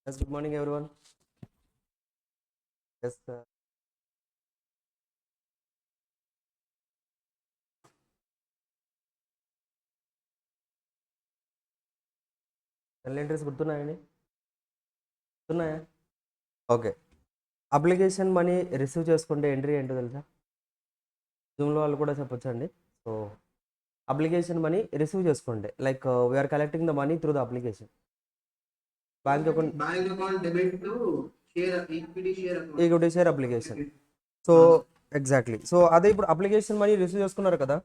Yes, good morning, everyone. Yes, sir. Journal entries గుర్తున్నాయండి? గుర్తున్నాయా? Okay. Application money receive చేసుకుంటే entry ఏంటో తెలుసా? జూమ్లో వాళ్ళు కూడా చెప్పొచ్చండి. సో అప్లికేషన్ మనీ రిసీవ్ చేసుకోండి. Like we are collecting the money through the application. Bank account debit to share equity share account. Equity share application. So exactly. So అదే ఇప్పుడు అప్లికేషన్ మనీ రిసీవ్ చేసుకున్నారు కదా.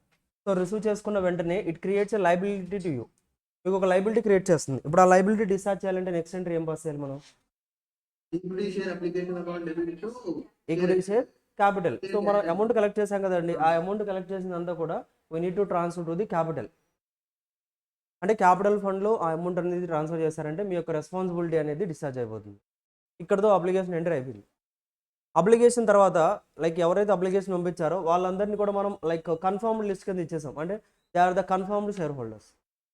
సో రిసీవ్ చేసుకున్న వెంటనే it creates a liability to you. మీకు ఒక liability create చేస్తుంది. ఇప్పుడు ఆ లైబిలిటీ డిశ్చార్జ్ చేయాలంటే నెక్స్ట్ ఎంట్రీ ఏం పాస్ చేయాలి మనం? Equity share application account debit to equity share capital. So మనం అమౌంట్ కలెక్ట్ చేసాం కదండి, ఆ అమౌంట్ కలెక్ట్ చేసిందంతా కూడా we need to transfer to the capital. అంటే క్యాపిటల్ ఫండ్లో ఆ అమౌంట్ అనేది ట్రాన్స్ఫర్ చేశారంటే మీ యొక్క రెస్పాన్సిబిలిటీ అనేది డిశ్చార్జ్ అయిపోతుంది. ఇక్కడతో అప్లికేషన్ ఎంటర్ అయిపోయింది. అప్లికేషన్ తర్వాత లైక్ ఎవరైతే అప్లికేషన్ పంపించారో వాళ్ళందరినీ కూడా మనం లైక్ కన్ఫర్మ్డ్ లిస్ట్ కింద ఇచ్చేసాం. అంటే they are the confirmed shareholders.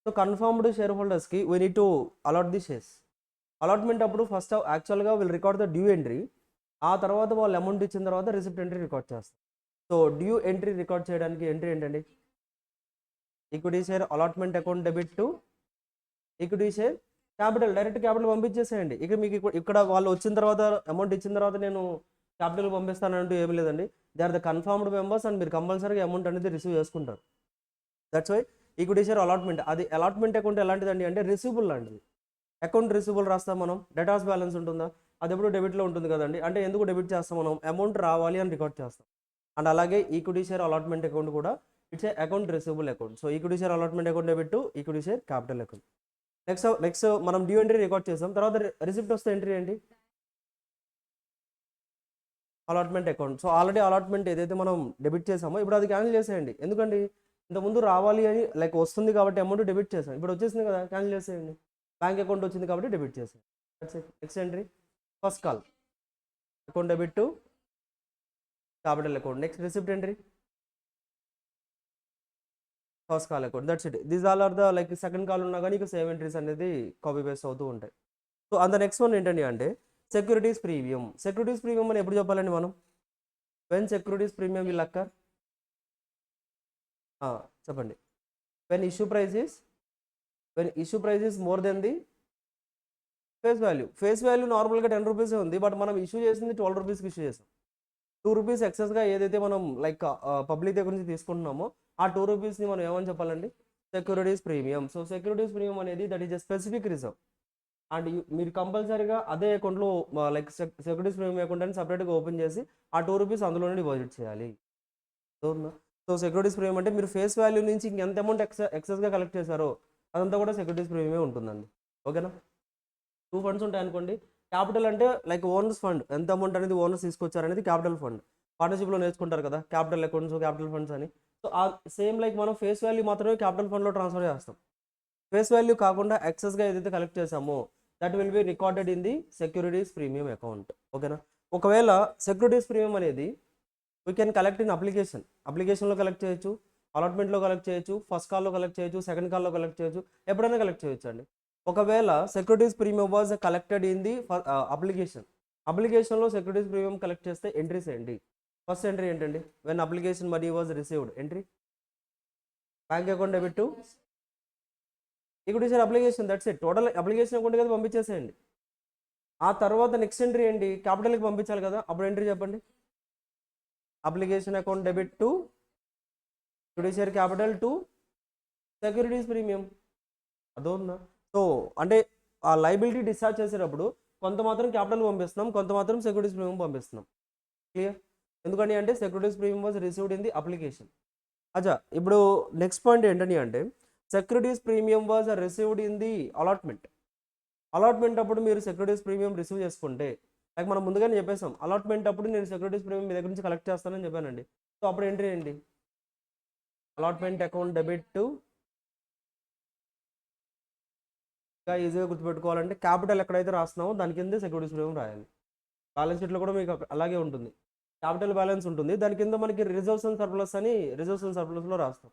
So confirmed share హోల్డర్స్కి we need to allot the shares. Allotment అప్పుడు ఫస్ట్ యాక్చువల్గా will record the due entry. ఆ తర్వాత వాళ్ళు అమౌంట్ ఇచ్చిన తర్వాత రిసిప్ట్ ఎంట్రీ రికార్డ్ చేస్తారు. సో డ్యూ ఎంట్రీ రికార్డ్ చేయడానికి ఎంట్రీ ఏంటండి? Equity share allotment account debit to equity share capital. Direct capital పంపించేసేయండి. ఇక మీకు ఇక్కడ వాళ్ళు వచ్చిన తర్వాత అమౌంట్ ఇచ్చిన తర్వాత నేను క్యాపిటల్ పంపిస్తానంటూ ఏమి లేదండి. They are the confirmed members and మీరు కంపల్సరీగా అమౌంట్ అనేది రిసీవ్ చేసుకుంటారు. That's why equity share allotment. అది అలాట్మెంట్ అకౌంట్ ఎలాంటిదండి అంటే రిసీవబుల్ లాంటిది. అకౌంట్ రిసీవబుల్ రాస్తాం మనం. డేటాస్ బ్యాలెన్స్ ఉంటుందా? అది ఎప్పుడు డెబిట్లో ఉంటుంది కదండి. అంటే ఎందుకు డెబిట్ చేస్తాం మనం? అమౌంట్ రావాలి అని రికార్డ్ చేస్తాం. అండ్ అలాగే ఈక్విటీ షేర్ అలాట్మెంట్ అకౌంట్ కూడా it's a account receivable account. So equity share allotment account debit to equity share capital account. Next మనం డ్యూ ఎంట్రీ రికార్డ్ చేసాం. తర్వాత రిసిప్ట్ వస్తే ఎంట్రీ ఏంటి? Allotment account. So already allotment ఏదైతే మనం debit చేసామో ఇప్పుడు అది క్యాన్సిల్ చేసేయండి. ఎందుకండి? ఇంతకుముందు రావాలి అని లైక్ వస్తుంది కాబట్టి అమౌంట్ డెబిట్ చేసాం. ఇప్పుడు వచ్చేసింది కదా, క్యాన్సిల్ చేసేయండి. బ్యాంక్ అకౌంట్ వచ్చింది కాబట్టి డెబిట్ చేసేయండి. Next entry first call account debit to capital account. Next receipt entry first call account. That's it. These all are the like second call ఉన్నా కానీ ఇక సేమ్ ఎంట్రీస్ అనేది కాపీ పేస్ట్ అవుతూ ఉంటాయి. So అంత నెక్స్ట్ వన్ ఏంటండి అంటే securities premium. Securities premium అని ఎప్పుడు చెప్పాలండి మనం? When securities premium will occur? చెప్పండి. When issue price is more than the face value. Face value నార్మల్గా 10 రూపీసే ఉంది, బట్ మనం ఇష్యూ చేసింది 12 రూపీస్కి ఇష్యూ చేసాం. 2 రూపీస్ ఎక్సెస్గా ఏదైతే మనం లైక్ పబ్లిక్ దగ్గర నుంచి తీసుకుంటున్నామో ఆ 2 రూపీస్ని మనం ఏమని చెప్పాలండి? Securities premium. So securities premium అనేది that is a specific reserve. And మీరు కంపల్సరీగా అదే అకౌంట్లో లైక్ సెక్యూరిటీస్ ప్రీమియం అకౌంట్ అని సపరేట్గా ఓపెన్ చేసి ఆ 2 రూపీస్ అందులోనే డిపాజిట్ చేయాలి. సో సెక్యూరిటీస్ ప్రీమియం అంటే మీరు ఫేస్ వాల్యూ నుంచి ఇంకెంత అమౌంట్ ఎక్సెస్గా కలెక్ట్ చేశారో అదంతా కూడా సెక్యూరిటీస్ ప్రీమియమే ఉంటుందండి. ఓకేనా? 2 ఫండ్స్ ఉంటాయి అనుకోండి. క్యాపిటల్ అంటే లైక్ ఓనర్స్ ఫండ్, ఎంత అమౌంట్ అనేది ఓనర్స్ తీసుకొచ్చారనేది క్యాపిటల్ ఫండ్. పార్ట్నర్షిప్లో నేర్చుకుంటారు కదా క్యాపిటల్ అకౌంట్స్, క్యాపిటల్ ఫండ్స్ అని. సో ఆ సేమ్ లైక్ మనం ఫేస్ వాల్యూ మాత్రమే క్యాపిటల్ ఫండ్లో ట్రాన్స్ఫర్ చేస్తాం. ఫేస్ వాల్యూ కాకుండా ఎక్సెస్గా ఏదైతే కలెక్ట్ చేసామో that will be recorded in the securities premium account. ఓకేనా? ఒకవేళ సెక్యూరిటీస్ ప్రీమియం అనేది వీ కెన్ కలెక్ట్ ఇన్ అప్లికేషన్లో కలెక్ట్ చేయొచ్చు, అలాట్మెంట్లో కలెక్ట్ చేయొచ్చు, ఫస్ట్ కాల్లో కలెక్ట్ చేయొచ్చు, సెకండ్ కాల్లో కలెక్ట్ చేయొచ్చు, ఎప్పుడైనా కలెక్ట్ చేయొచ్చు అండి. ఒకవేళ securities premium was collected in the అప్లికేషన్లో సెక్యూరిటీస్ ప్రీమియం కలెక్ట్ చేస్తే ఎంట్రీస్ ఏంటి? ఫస్ట్ ఎంట్రీ ఏంటండి? When application money was received entry bank account debit to equity share application. That's it. Total application account కదా పంపించేసేయండి. ఆ తర్వాత నెక్స్ట్ ఎంట్రీ ఏంటి? క్యాపిటల్కి పంపించాలి కదా, అప్పుడు ఎంట్రీ చెప్పండి. Application account debit to equity share capital to securities premium. అదోందా? సో అంటే ఆ లైబిలిటీ డిశ్చార్జ్ చేసేటప్పుడు కొంత మాత్రం క్యాపిటల్ పంపిస్తున్నాం, కొంత మాత్రం సెక్యూరిటీస్ ప్రీమియం పంపిస్తున్నాం. క్లియర్? ఎందుకని అంటే securities premium was received in the application. అచ్చా, ఇప్పుడు నెక్స్ట్ పాయింట్ ఏంటని అంటే securities premium was received in the allotment అప్పుడు మీరు సెక్యూరిటీస్ ప్రీమియం రిసీవ్ చేసుకుంటే లైక్ మనం ముందుగానే చెప్పేసాం అలాట్మెంట్ అప్పుడు నేను సెక్యూరిటీస్ ప్రీమియం మీ దగ్గర నుంచి కలెక్ట్ చేస్తానని చెప్పానండి. సో అప్పుడు ఎంట్రీ ఏంటి? అలాట్మెంట్ అకౌంట్ డెబిట్ టు, ఇంకా ఈజీగా గుర్తుపెట్టుకోవాలంటే క్యాపిటల్ ఎక్కడైతే రాస్తున్నామో దాని కింద సెక్యూరిటీస్ ప్రీమియం రాయాలి. బ్యాలెన్స్ షీట్లో కూడా మీకు అలాగే ఉంటుంది. క్యాపిటల్ బ్యాలెన్స్ ఉంటుంది, దాని కింద మనకి రిజర్వ్స్ అండ్ సర్ప్లస్ అని రిజర్వ్స్ అండ్ సర్ప్లస్లో రాస్తాం.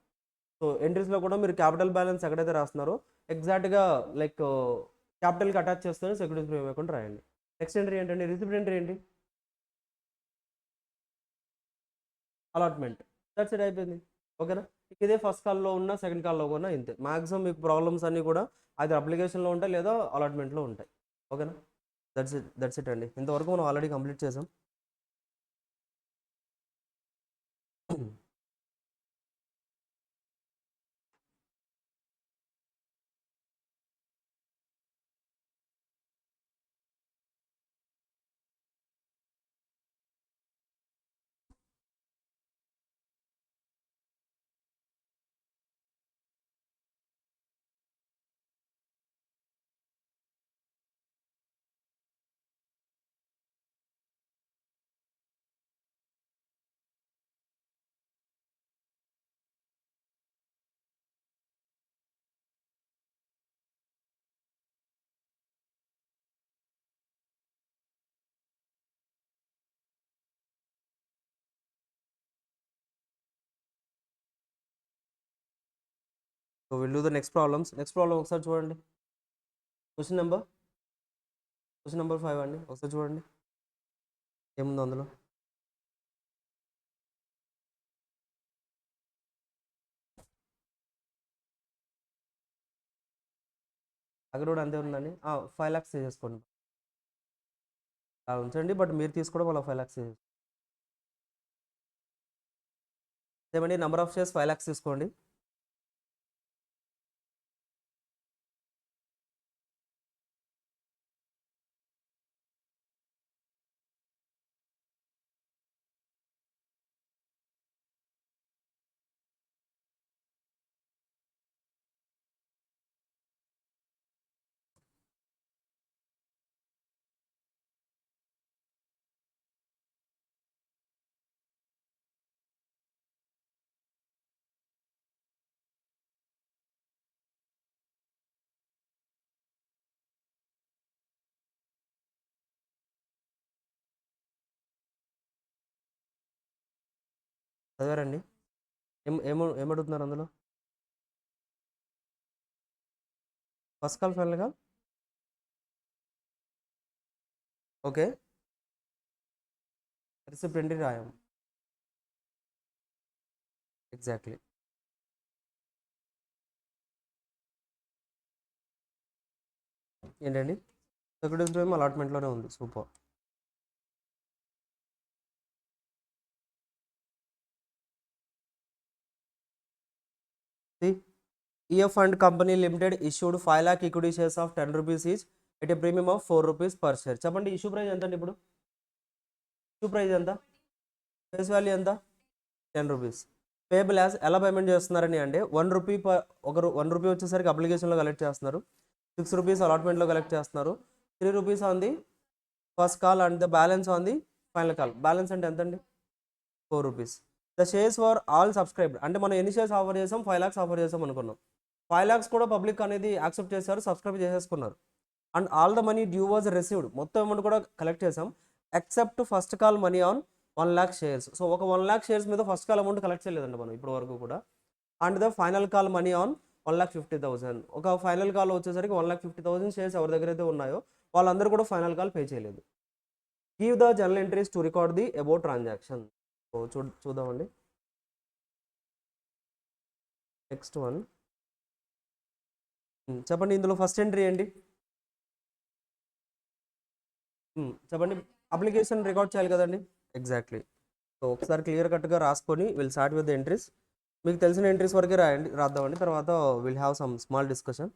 సో ఎంట్రీస్లో కూడా మీరు క్యాపిటల్ బ్యాలెన్స్ ఎక్కడైతే రాస్తున్నారో ఎగ్జాక్ట్గా లైక్ క్యాపిటల్కి అటాచ్ చేస్తూనే సెక్యూరిటీస్ ప్రీమియం అకౌంట్ రాయండి. నెక్స్ట్ ఎంట్రీ ఏంటండి? రిసిప్ట్ ఎంట్రీ ఏంటి? అలాట్మెంట్. దట్స్ ఇట్, అయిపోయింది. ఓకేనా? ఇదే ఫస్ట్ కాల్లో ఉన్న సెకండ్ కాల్లో ఉన్న ఇంతే. మాక్సిమం మీకు ప్రాబ్లమ్స్ అన్నీ కూడా అది అప్లికేషన్లో ఉంటాయి లేదా అలాట్మెంట్లో ఉంటాయి. ఓకేనా? దట్స్ ఇట్ అండి. ఇంతవరకు మనం ఆల్రెడీ కంప్లీట్ చేసాం. So will do the next problems. Next problem ఒకసారి చూడండి. క్వశ్చన్ నెంబర్ 5 అండి. ఒకసారి చూడండి ఏముందో అందులో. అక్కడ కూడా అంతే ఉందండి. 5 lakhs చేసుకోండి. అలా ఉంచండి, బట్ మీరు తీసుకోవడం అలా 5 lakhs ఏమండి. నెంబర్ ఆఫ్ షేర్స్ 5 lakhs తీసుకోండి. చదివారండి? ఏమడుగుతున్నారు అందులో? First call final call. Okay, receipt entry రాయం. ఎగ్జాక్ట్లీ. ఏంటండి? సెక్యూరిటీస్ ప్రీమియం అలాట్మెంట్లోనే ఉంది. Super. EF Fund Company Limited issued 5 lakh equity shares of 10 rupees each at a premium of 4 rupees per share. చెప్పండి issue price ఎంత అండి? ఇప్పుడు issue price ఎంత? Face value ఎంత? 10 రూపీస్. పేబుల్ యాజ్ ఎలా పేమెంట్ చేస్తున్నారని అంటే 1 రూపీ ఒకరు 1 రూపీ వచ్చేసరికి అప్లికేషన్లో కలెక్ట్ చేస్తున్నారు, 6 రూపీస్ అలాట్మెంట్లో కలెక్ట్ చేస్తున్నారు, 3 rupees on the first call and the balance on the final call. Balance అంటే ఎంత అండి? 4 rupees. The shares for all subscribed అంటే మనం ఎన్ని షేర్స్ ఆఫర్ చేసాం? 5 lakhs ఆఫర్ చేసాం అనుకున్నాం. 5 lakhs కూడా పబ్లిక్ అనేది యాక్సెప్ట్ చేశారు, సబ్స్క్రైబ్ చేసేసుకున్నారు. And all the money due was received, మొత్తం అమౌంట్ కూడా కలెక్ట్ చేసాం except first call money on 1 lakh shares. So ఒక 1 lakh షేర్స్ మీద ఫస్ట్ కాల్ అమౌంట్ కలెక్ట్ చేయలేదండి మనం ఇప్పటి వరకు కూడా. And the final call money on 1,50,000. ఒక ఫైనల్ కాల్ వచ్చేసరికి 1,50,000 షేర్స్ ఎవరి దగ్గర అయితే ఉన్నాయో వాళ్ళందరూ కూడా ఫైనల్ కాల్ పే చేయలేదు. Give the journal entries to record the about transaction. So చూద్దామండి. నెక్స్ట్ వన్ చెప్పండి. ఇందులో ఫస్ట్ ఎంట్రీ ఏంటి? చెప్పండి. అప్లికేషన్ రికార్డ్ చేయాలి కదండి. ఎగ్జాక్ట్లీ. సో ఒకసారి క్లియర్ కట్గా రాసుకొని will start with the entries. మీకు తెలిసిన ఎంట్రీస్ వరకే రాద్దామండి, తర్వాత will have some small discussion.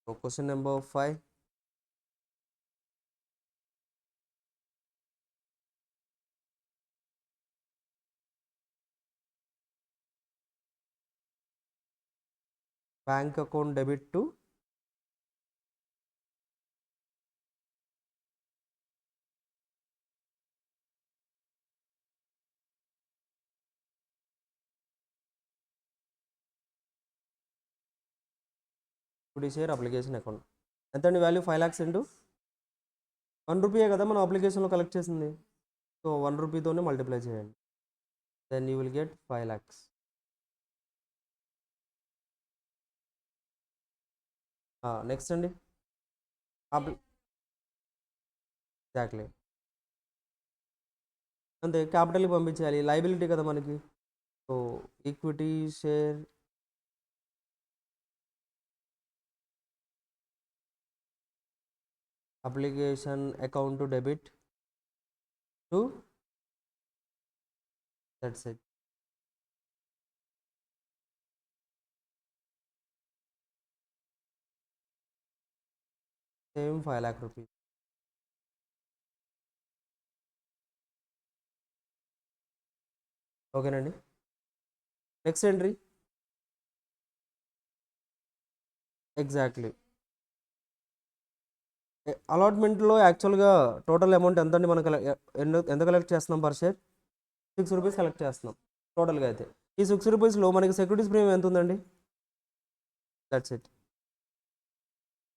So question number 5. Bank account debit to equity share application account. ఎంత అండి వాల్యూ? 5 lakhs ఇంటూ రూపీయే కదా మనం అప్లికేషన్లో కలెక్ట్ చేసింది. సో 1 రూపీతోనే మల్టిప్లై చేయండి. Then you will get 5 lakhs. Next అండి. ఎగ్జాక్ట్లీ అంతే, క్యాపిటల్కి పంపించాలి, లైబిలిటీ కదా మనకి. So equity share application account to debit to, that's it. Same 5 lakh rupees. ఓకేనండి. Next entry exactly. అలాట్మెంట్లో యాక్చువల్గా టోటల్ అమౌంట్ ఎంత అండి? మనం ఎంత కలెక్ట్ చేస్తున్నాం పర్ షేర్? 6 రూపీస్ కలెక్ట్ చేస్తున్నాం టోటల్గా అయితే. ఈ 6 రూపీస్లో మనకి సెక్యూరిటీస్ ప్రీమియం ఎంత ఉందండి? That's it.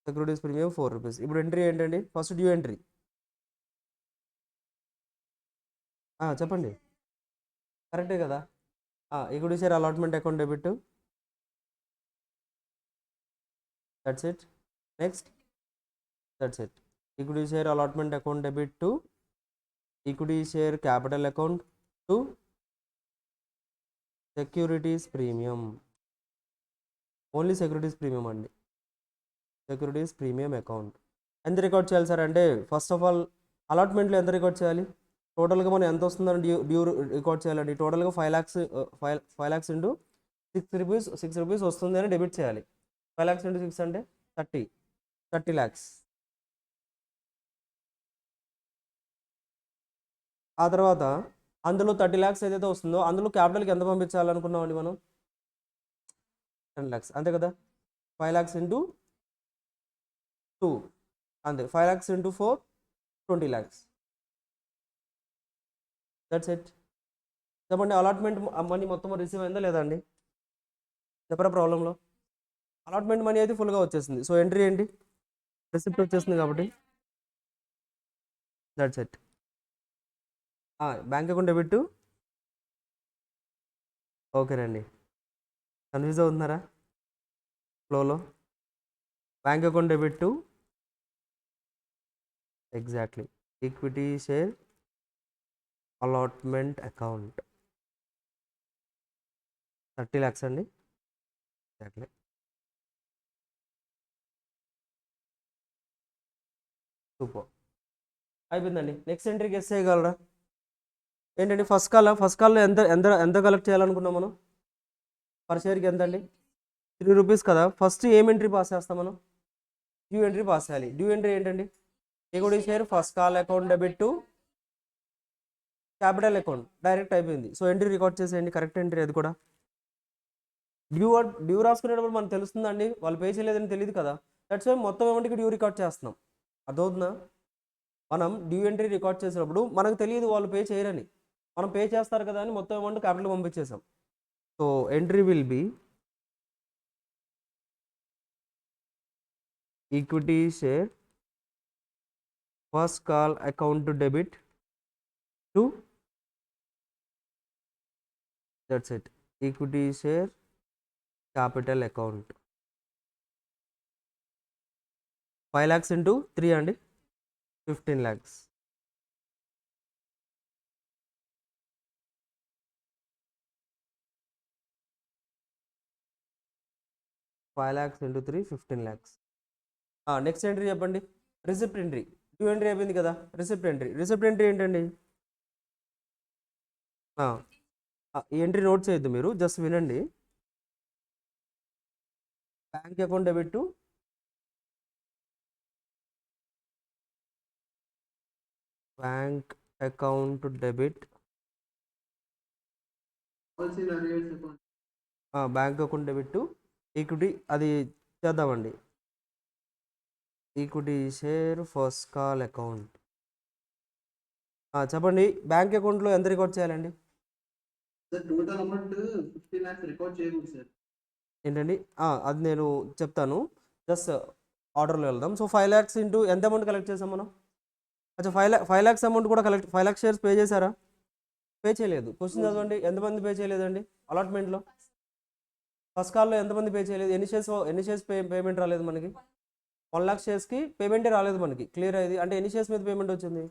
Securities premium 4 rupees. ఇప్పుడు ఎంట్రీ ఏంటండి? First due entry. చెప్పండి. కరెక్టే కదా. Equity share allotment account debit, that's it. Next, that's it. Equity share allotment account debit to equity share capital account to securities premium. Only securities premium అండి. Securities premium account ఎంత record చేయాలి sir అంటే, first of all అలాట్మెంట్లో ఎంత record చేయాలి? టోటల్గా మనం ఎంత వస్తుందని డ్యూ రికార్డ్ చేయాలండి. టోటల్గా 5 lakhs, 5 lakhs ఇంటూ 6 రూపీస్ వస్తుంది అని డెబిట్ చేయాలి. 5 lakhs ఇంటూ 6 అంటే 30 lakhs. ఆ తర్వాత అందులో 30 lakhs ఏదైతే వస్తుందో అందులో క్యాపిటల్కి ఎంత పంపించాలనుకున్నామండి మనం? 10 lakhs, అంతే కదా. 5 lakhs ఇంటూ 2 అంతే. 5 lakhs into 4 20 lakhs. That's it. చెప్పండి, అలాట్మెంట్ మనీ మొత్తం రిసీవ్ అయిందా లేదా అండి? చెప్పరా ప్రాబ్లంలో. అలాట్మెంట్ మనీ అయితే ఫుల్గా వచ్చేసింది. సో ఎంట్రీ ఏంటి? రిసిప్ట్ వచ్చేసింది కాబట్టి that's it. Bank account debit. ఓకేనండి. కన్ఫ్యూజ్ అవుతున్నారా ఫ్లోలో? Bank account debit to exactly equity share allotment account 30 lakhs అండి. ఎగ్జాక్ట్లీ. సూపర్, అయిపోయిందండి. నెక్స్ట్ ఎంట్రీ గెస్ చేయగలరా? ఏంటండి ఫస్ట్ కాల్లో ఎంత ఎంత ఎంత కలెక్ట్ చేయాలనుకున్నాం మనం? పర్ షేర్కి ఎంత అండి? 3 రూపీస్ కదా. ఫస్ట్ ఏం ఎంట్రీ పాస్ చేస్తాం మనం? డ్యూ ఎంట్రీ పాస్ చేయాలి. డ్యూ ఎంట్రీ ఏంటండి? Equity share first call account debit to capital account, direct అయిపోయింది. సో ఎంట్రీ రికార్డ్ చేసేయండి, కరెక్ట్ ఎంట్రీ అది కూడా. డ్యూ రాసుకునేటప్పుడు మనకు తెలుస్తుందండి, వాళ్ళు పే చేయలేదని తెలియదు కదా. దట్స్ వై మొత్తం అమౌంట్కి డ్యూ రికార్డ్ చేస్తున్నాం. అదవుతుందా? మనం డ్యూ ఎంట్రీ రికార్డ్ చేసినప్పుడు మనకు తెలియదు వాళ్ళు పే చేయరని, మనం పే చేస్తారు కదా అని మొత్తం అమౌంట్ క్యాపిటల్ పంపించేసాం. So entry will be equity share first call account debit to, that's it, equity share capital account. 5 lakhs into 3 అండి, 15 lakhs. Five lakhs into 3 15 lakhs. Next entry చెప్పండి. Receipt entry. డ్యూ ఎంట్రీ అయిపోయింది కదా. Receipt entry ఏంటండి? ఈ entry note చేయొద్దు మీరు, just వినండి. Bank account debit to bank account debit, also in arrears account. Bank account debit to equity, అది చేద్దామండి. Equity share first call account. చెప్పండి, బ్యాంక్ అకౌంట్లో ఎంత రికార్డ్ చేయాలండి? Sir total amount 15 lakhs record చేయకూడదు సార్. ఏంటండి? అది నేను చెప్తాను, జస్ట్ ఆర్డర్లో వెళ్దాం. సో 5 lakhs ఇంటూ ఎంత అమౌంట్ కలెక్ట్ చేసాం మనం? అచ్చా 5 lakhs అమౌంట్ కూడా 5 lakhs షేర్స్ పే చేశారా? పే చేయలేదు. క్వశ్చన్ చదవండి, ఎంతమంది పే చేయలేదండి అలాట్మెంట్లో? ఫస్ట్ కాల్లో ఎంతమంది పే చేయలేదు? ఎన్ని షేర్స్ పేమెంట్ రాలేదు మనకి? 1 lakh షేర్స్కి పేమెంటే రాలేదు మనకి. క్లియర్ అయ్యింది అంటే ఎన్ని షేర్స్ మీద పేమెంట్ వచ్చింది?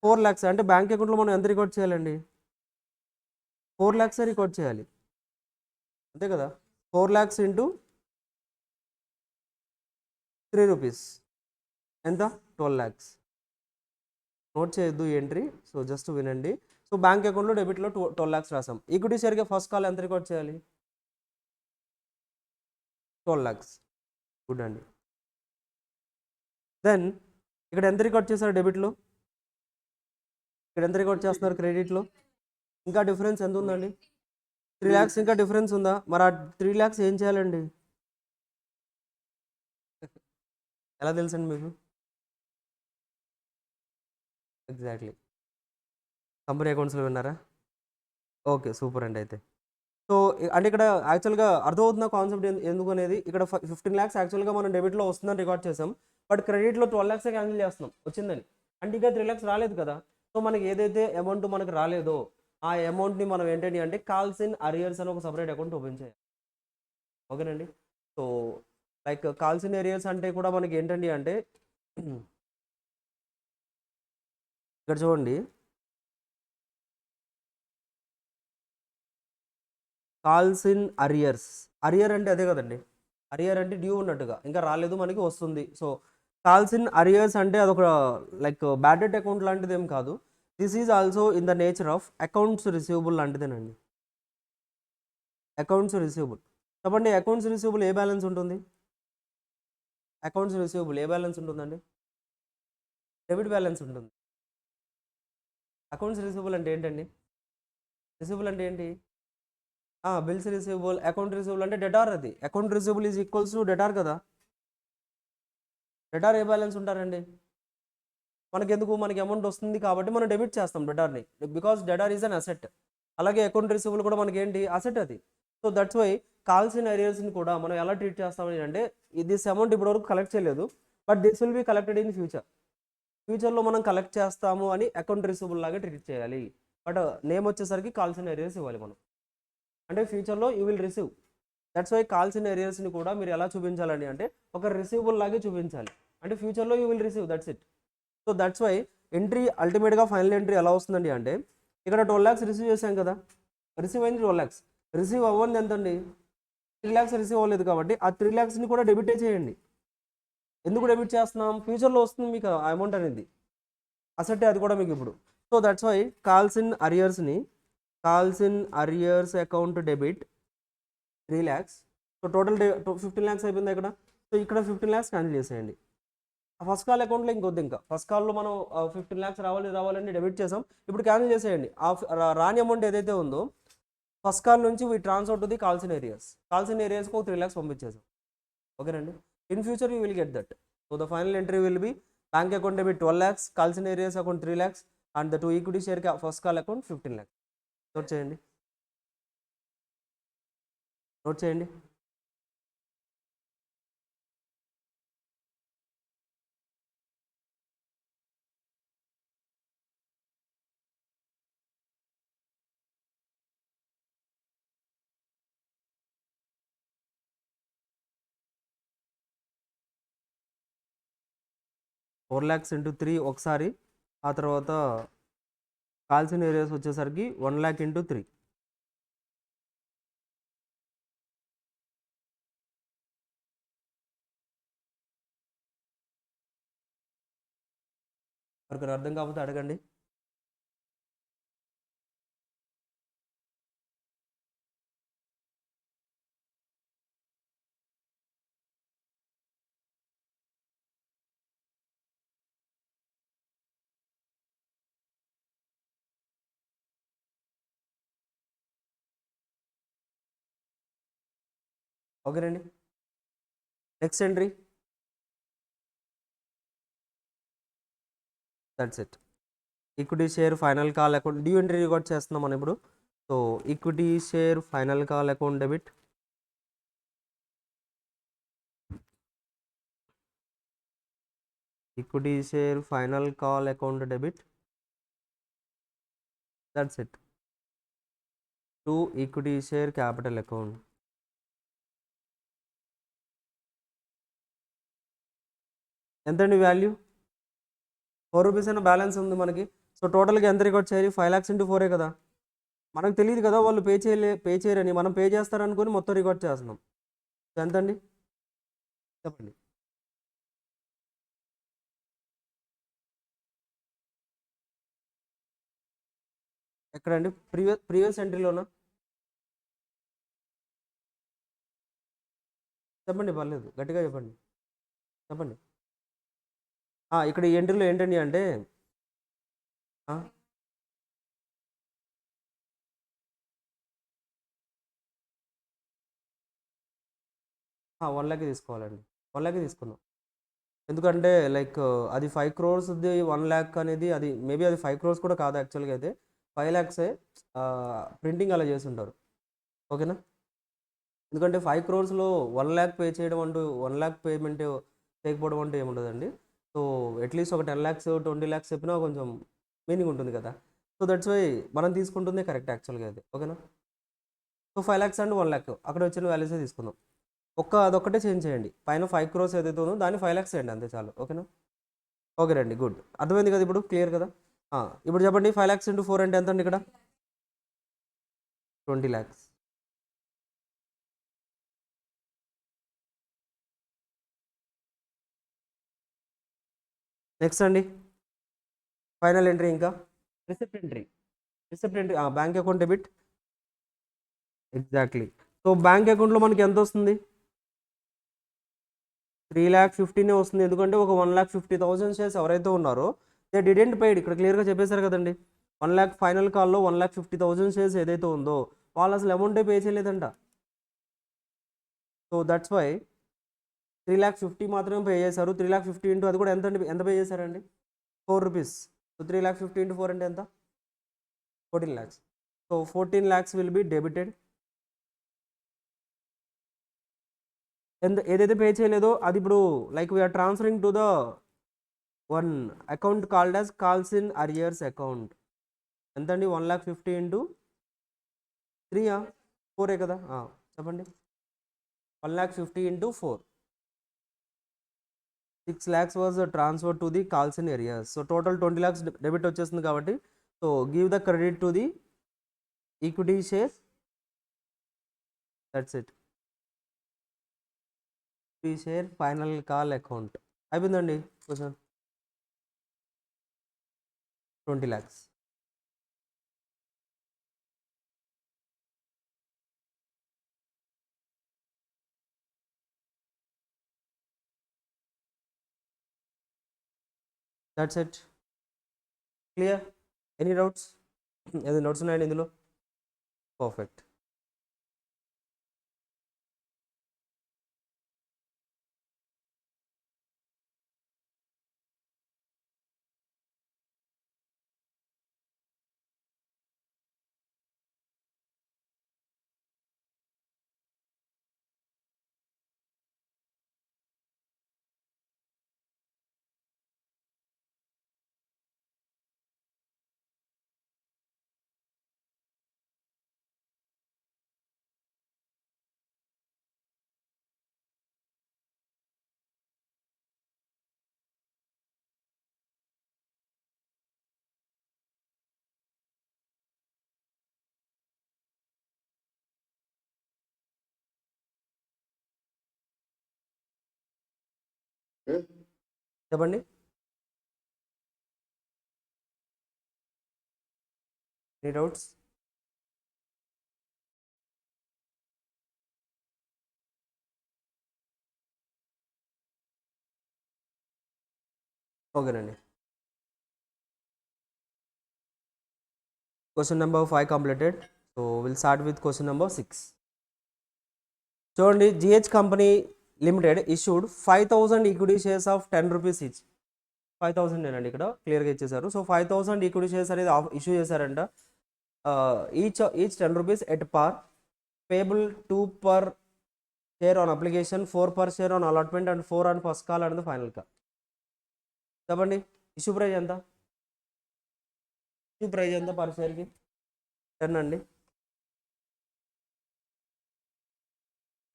4 lakhs. అంటే బ్యాంక్ అకౌంట్లో మనం ఎంత రికార్డ్ చేయాలండి? 4 lakhs రికార్డ్ చేయాలి, అంతే కదా? 4 lakhs ఇంటూ 3 rupees ఎంత? 12 lakhs. నోట్ చేయొద్దు ఎంట్రీ, సో జస్ట్ వినండి. సో బ్యాంక్ అకౌంట్లో డెబిట్లో 12 lakhs రాసాం. ఈక్విటీ షేర్గా ఫస్ట్ కాల్ ఎంత రికార్డ్ చేయాలి? 12 lakhs. గుడ్ అండి. దెన్ ఇక్కడ ఎంత రికార్డ్ చేశారు డెబిట్లో? ఇక్కడ ఎంత రికార్డ్ చేస్తున్నారు క్రెడిట్లో? ఇంకా డిఫరెన్స్ ఎంత ఉందండి? 3 lakhs ఇంకా డిఫరెన్స్ ఉందా? మరి ఆ 3 lakhs ఏం చేయాలండి? ఎలా తెలుసండి మీకు? ఎగ్జాక్ట్లీ, కంపెనీ అకౌంట్స్లో విన్నారా? ఓకే, సూపర్ అండి. అయితే సో అంటే ఇక్కడ యాక్చువల్గా అర్థమవుతున్న కాన్సెప్ట్ ఎందుకు అనేది, ఇక్కడ 15 lakhs యాక్చువల్గా మనం డెబిట్లో వస్తుందని రికార్డ్ చేసాం, బట్ క్రెడిట్లో 12 lakhs క్యాన్సిల్ చేస్తున్నాం వచ్చిందని. అంటే ఇంకా 3 lakhs రాలేదు కదా. సో మనకి ఏదైతే అమౌంట్ మనకు రాలేదో ఆ అమౌంట్ని మనం ఏంటండి అంటే కాల్స్ ఇన్ అరియర్స్ అని ఒక సపరేట్ అకౌంట్ ఓపెన్ చేయాలి. ఓకేనండి. So like calls in arrears అంటే కూడా మనకి ఏంటండి అంటే ఇక్కడ చూడండి, కాల్స్ ఇన్ అరియర్స్. అరియర్ అంటే అదే కదండి, అరియర్ అంటే డ్యూ ఉన్నట్టుగా, ఇంకా రాలేదు మనకి వస్తుంది. సో కాల్స్ ఇన్ అరియర్స్ అంటే అదొక లైక్ బ్యాడ్ డెట్ అకౌంట్ లాంటిది ఏం కాదు. This is also in the nature of accounts receivable లాంటిదేనండి. Accounts receivable. చెప్పండి, అకౌంట్స్ రిసీవబుల్ ఏ బ్యాలెన్స్ ఉంటుంది? అకౌంట్స్ రిసీవబుల్ ఏ బ్యాలెన్స్ ఉంటుందండి? డెబిట్ బ్యాలెన్స్ ఉంటుంది. అకౌంట్స్ రిసీవబుల్ అంటే ఏంటండి? రిసీవబుల్ అంటే ఏంటి? Bills receivable. అకౌంట్ రిసీవబుల్ అంటే డెటార్. అది account receivable is equals to debtor కదా. డెటార్ ఏ బ్యాలెన్స్ ఉంటారండి? మనకెందుకు, మనకి అమౌంట్ వస్తుంది కాబట్టి మనం డెబిట్ చేస్తాం డెటార్ని, because debtor is an asset. అలాగే అకౌంట్ రిసీవబుల్ కూడా మనకి ఏంటి? అసెట్ అది. So that's why calls in అరియర్స్ని కూడా మనం ఎలా ట్రీట్ చేస్తామని అంటే, దిస్ అమౌంట్ ఇప్పటివరకు కలెక్ట్ చేయలేదు, but this will be collected in ఫ్యూచర్లో మనం కలెక్ట్ చేస్తాము అని అకౌంట్ రిసీవబుల్ లాగా ట్రీట్ చేయాలి. బట్ నేమ్ వచ్చేసరికి కాల్స్ ఇన్ అరియర్స్ ఇవ్వాలి మనం, అంటే ఫ్యూచర్లో you will receive. That's why calls in అరియర్స్ని కూడా మీరు ఎలా చూపించాలండి అంటే ఒక రిసీవబుల్ లాగే చూపించాలి, అంటే ఫ్యూచర్లో you will receive. That's it. So that's why entry అల్టిమేట్గా ఫైనల్ ఎంట్రీ ఎలా వస్తుందండి అంటే, ఇక్కడ 12 lakhs రిసీవ్ చేశాం కదా, రిసీవ్ అయింది 12 lakhs. రిసీవ్ అవ్వండి ఎంతండి? 3 lakhs రిసీవ్ అవ్వలేదు కాబట్టి ఆ 3 lakhsని కూడా డెబిటే చేయండి. ఎందుకు డెబిట్ చేస్తున్నాం? ఫ్యూచర్లో వస్తుంది మీకు ఆ అమౌంట్ అనేది, అసెట్ అది కూడా మీకు ఇప్పుడు. So that's why calls in arrears account debit 3 lakhs. So total 15 lakhs అయిపోయింది ఇక్కడ. సో ఇక్కడ 15 lakhs క్యాన్సిల్ చేసేయండి. ఆ ఫస్ట్ కాల్ అకౌంట్లో ఇంకొద్ది, ఇంకా ఫస్ట్ కాల్లో మనం 15 lakhs రావాలని డెబిట్ చేసాం, ఇప్పుడు క్యాన్సిల్ చేసేయండి. రాని అమౌంట్ ఏదైతే ఉందో ఫస్ట్ కాల్ నుంచి we transfer to the calls in ఏరియాస్కి ఒక 3 lakhs పంపించేసాం. ఓకేనండి. In future you will get that. So the final entry will be bank account debit 12 lakhs, calls in arrears account 3 lakhs and the 2 equity share first call account 15 lakhs. Note చేయండి. 4 lakhs into 3 ఒకసారి, ఆ తర్వాత calls in areas వచ్చేసరికి 1 lakh into 3. ఎవరికైనా అర్థం కాకపోతే అడగండి. ఓకేనండి. Next entry, that's it. Equity share final call account due entry record చేస్తున్నాం మనం ఇప్పుడు. So equity share final call account debit equity share final call account debit, that's it. To equity share capital account. ఎంతండి value? 4 rupees అయినా balance ఉంది మనకి. So టోటల్గా ఎంత record చేయాలి? 5 lakhs into 4 కదా. మనకు తెలియదు కదా వాళ్ళు పే చేయరని, మనం పే చేస్తారనుకుని మొత్తం రికార్డ్ చేస్తున్నాం. సో ఎంతండి చెప్పండి? ఎక్కడండి? ప్రీవియస్ ఎంట్రీలోనా? చెప్పండి, పర్లేదు, గట్టిగా చెప్పండి. చెప్పండి. ఇక్కడ ఈ ఎంట్రీలో ఏంటండి అంటే 1 lakh తీసుకోవాలండి. 1 lakh తీసుకున్నాం. ఎందుకంటే లైక్ అది 5 crores-ది 1 lakh అనేది, అది మేబీ అది 5 crores కూడా కాదు యాక్చువల్గా అయితే 5 lakhs ప్రింటింగ్ అలా చేసి ఉంటారు. ఓకేనా? ఎందుకంటే 5 crores-లో 1 lakh పే చేయడం అంటూ 1 lakh పేమెంట్ చేయకపోవడం అంటే ఏముండదండి. సో అట్లీస్ట్ ఒక 10 lakhs 20 lakhs చెప్పినా కొంచెం మీనింగ్ ఉంటుంది కదా. సో దట్స్ వై మనం తీసుకుంటుందే కరెక్ట్ యాక్చువల్గా అయితే. ఓకేనా? సో 5 lakhs అండ్ 1 lakh అక్కడ వచ్చిన వాల్యూసే తీసుకుందాం. అదొక్కటే చేంజ్ చేయండి. పైన 5 crores ఏదైతే ఉందో దాన్ని 5 lakhs చేయండి, అంతే చాలు. ఓకేనా? ఓకే రండి, గుడ్. అర్థమైంది కదా ఇప్పుడు? క్లియర్ కదా? ఇప్పుడు చెప్పండి, 5 lakhs into 4 అంటే ఎంత అండి? ఇక్కడ 20 lakhs. నెక్స్ట్ అండి, ఫైనల్ ఎంట్రీ ఇంకా receipt entry. Bank account debit. Exactly. So bank అకౌంట్లో మనకి ఎంత వస్తుంది? 3,50,000 వస్తుంది. ఎందుకంటే ఒక 1,50,000 షేర్స్ ఎవరైతే ఉన్నారో దే డిడెంట్ పెయిడ్. ఇక్కడ క్లియర్గా చెప్పేశారు కదండి. 1 lakh ఫైనల్ కాల్లో 1,50,000 షేర్స్ ఏదైతే ఉందో వాళ్ళు అసలు అమౌంటే పే చేయలేదంట. సో దట్స్ వై 3,50,000 మాత్రమే పే చేశారు. 3,50,000 ఇంటూ అది కూడా ఎంత పే చేశారండి? 4 రూపీస్. సో 3,50,000 into 4 అంటే ఎంత? 14 lakhs. So 14 lakhs will be debited. ఏదైతే పే చేయలేదో అది ఇప్పుడు like we are transferring to the one account called as calls in arrears account. ఎంతండి? 1,50,000 into 3 4 కదా. చెప్పండి. 1,50,000 into 4, 6 lakhs was transferred to the calls in areas. So total 20 lakhs debit వచ్చేస్తుంది కాబట్టి so give the credit to the equity share, that's it. Equity share final call account అయిపోయిందండి. Question 20 lakhs. That's it. Clear? Any doubts? ఏదైనా doubts ఉన్నాయండి ఇందులో? Perfect. చెప్పండి. Any doubts? ఓకేనండి. Question number 5 completed. So will start with question number 6. చూడండి, GH company limited issued 5,000 equity shares of 10 rupees each. 5,000 నేనండి ఇక్కడ క్లియర్గా ఇచ్చేసారు. సో 5,000 ఈక్విటీ షేర్స్ అనేది ఇష్యూ చేశారంట. ఈచ్ 10 రూపీస్ ఎట్ పార్, payable 2 per share on application, 4 per share on allotment and 4 on first call and the final call. చెప్పండి, issue price ఎంత? Issue price ఎంత పర్ షేర్కి? 10 అండి.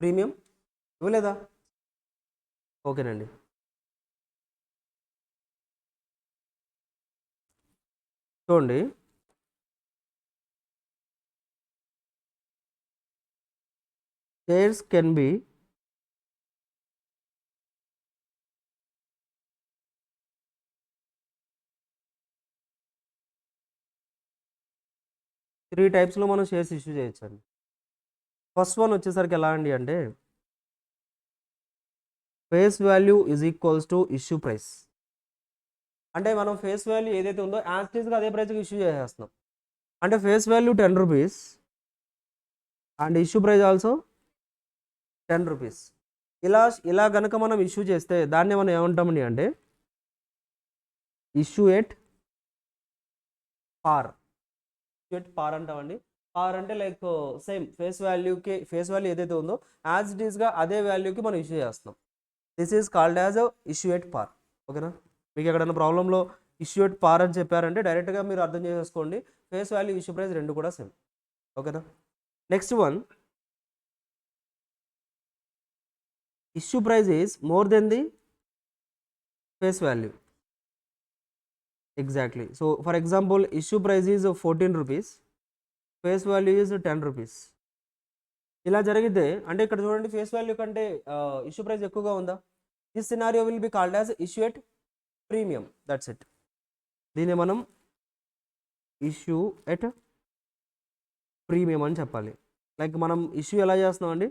ప్రీమియం ఇవ్వలేదా? ఓకేనండి. చూడండి, షేర్స్ కెన్ బి త్రీ టైప్స్లో మనం షేర్స్ ఇష్యూ చేయొచ్చండి. ఫస్ట్ వన్ వచ్చేసరికి ఎలా అండి అంటే face value is equals to issue price. అంటే మనం ఫేస్ వాల్యూ ఏదైతే ఉందో యాజ్ ఇట్ ఈస్గా అదే ప్రైస్కి ఇష్యూ చేసేస్తున్నాం. అంటే face value 10 rupees and issue price also 10 rupees. ఇలా కనుక మనం ఇష్యూ చేస్తే దాన్ని మనం ఏమంటామని అంటే ఇష్యూ ఎట్ పార్. ఇష్యూ ఎట్ పార్ అంటామండి. పార్ అంటే లైక్ సేమ్ ఫేస్ వాల్యూ ఏదైతే ఉందో యాజ్ ఇట్ ఈస్గా అదే వాల్యూకి మనం ఇష్యూ చేస్తున్నాం. This is called as issue at పార్. ఓకేనా? మీకు ఎక్కడైనా ప్రాబ్లంలో ఇష్యూ ఎట్ పార్ అని చెప్పారంటే డైరెక్ట్గా మీరు అర్థం చేసేసుకోండి, ఫేస్ వాల్యూ ఇష్యూ ప్రైస్ రెండు కూడా సేమ్. ఓకేనా? Next one, issue price is more than the face value. Exactly. So for example issue price is 14 rupees, face value is 10 rupees. ఇలా జరిగితే అంటే ఇక్కడ చూడండి, ఫేస్ వాల్యూ కంటే ఇష్యూ ప్రైస్ ఎక్కువగా ఉందా? This scenario will be called as issue at premium. That's it. దీన్ని మనం ఇష్యూ ఎట్ ప్రీమియం అని చెప్పాలి. లైక్ మనం ఇష్యూ ఎలా చేస్తున్నాం అండి,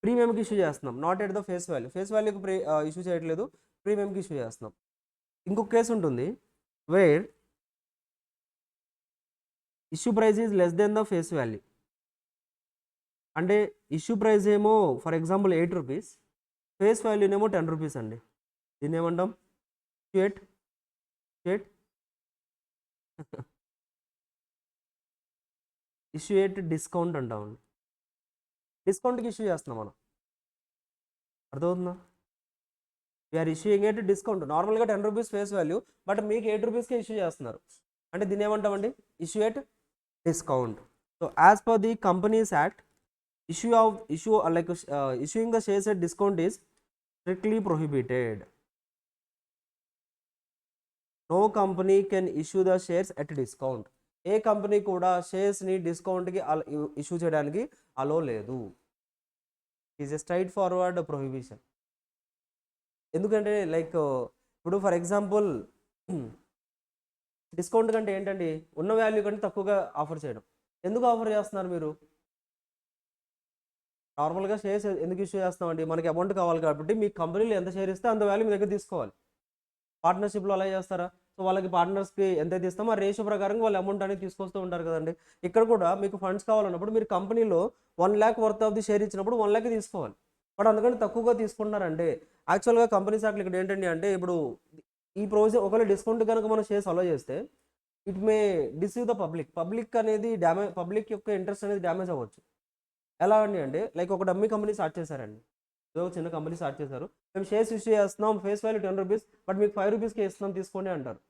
ప్రీమియంకి ఇష్యూ చేస్తున్నాం, not at the face value. Face వాల్యూకి ఇష్యూ చేయట్లేదు, ప్రీమియంకి ఇష్యూ చేస్తున్నాం. ఇంకొక కేసు ఉంటుంది where issue price is less than the face value. అంటే ఇష్యూ ప్రైస్ ఏమో ఫర్ ఎగ్జాంపుల్ 8 రూపీస్, ఫేస్ వాల్యూనేమో 10 రూపీస్ అండి. దీన్ని ఏమంటాం? ఇష్యూ ఎట్ డిస్కౌంట్ అంటామండి. డిస్కౌంట్కి ఇష్యూ చేస్తున్నాం మనం. అర్థమవుతుందా? We are issuing at discount. నార్మల్గా 10 రూపీస్ ఫేస్ వాల్యూ, బట్ మీకు 8 రూపీస్కే ఇష్యూ చేస్తున్నారు. అంటే దీన్ని ఏమంటామండి? Issue at discount. So as per the companies act, issuing the shares at discount is strictly prohibited. No company can issue the shares at discount. A company కూడా షేర్స్ని డిస్కౌంట్కి issue చేయడానికి అలో లేదు. Is a straight forward prohibition. ఎందుకంటే like ఇప్పుడు for example discount కంటే ఏంటండి, ఉన్న value కంటే తక్కువగా ఆఫర్ చేయడం. ఎందుకు ఆఫర్ చేస్తున్నారు మీరు? నార్మల్గా షేర్స్ ఎందుకు ఇష్యూ చేస్తామండి? మనకి అమౌంట్ కావాలి కాబట్టి మీ కంపెనీలో ఎంత షేర్ ఇస్తే అంత వాల్యూ మీ దగ్గర తీసుకోవాలి. పార్ట్నర్షిప్లో అలా చేస్తారా? సో వాళ్ళకి పార్ట్నర్స్కి ఎంత ఇస్తామో ఆ రేషియో ప్రకారం వాళ్ళు అమౌంట్ అనేది తీసుకొస్తూ ఉంటారు కదండి. ఇక్కడ కూడా మీకు ఫండ్స్ కావాలన్నప్పుడు మీరు కంపెనీలో 1 lakh worth of the share ఇచ్చినప్పుడు 1 lakh తీసుకోవాలి. బట్ అందుకని తక్కువగా తీసుకుంటున్నారంటే యాక్చువల్గా కంపెనీ శాఖలు ఇక్కడ ఏంటండి అంటే ఇప్పుడు ఈ ప్రొవిజన్ ఒకవేళ డిస్కౌంట్ కనుక మనం షేర్స్ అలో చేస్తే it may deceive the public అనేది పబ్లిక్ యొక్క ఇంట్రెస్ట్ అనేది డ్యామేజ్ అవ్వచ్చు. ఎలా అండి అంటే లైక్ ఒక డమ్మీ కంపెనీ స్టార్ట్ చేశారండి, ఏదో చిన్న కంపెనీ స్టార్ట్ చేశారు, మేము షేర్స్ ఇష్యూ చేస్తున్నాం, ఫేస్ వాల్యూ 10 రూపీస్, బట్ మీకు 5 రూపీస్కి ఇస్తున్నాం తీసుకోండి అంటారు.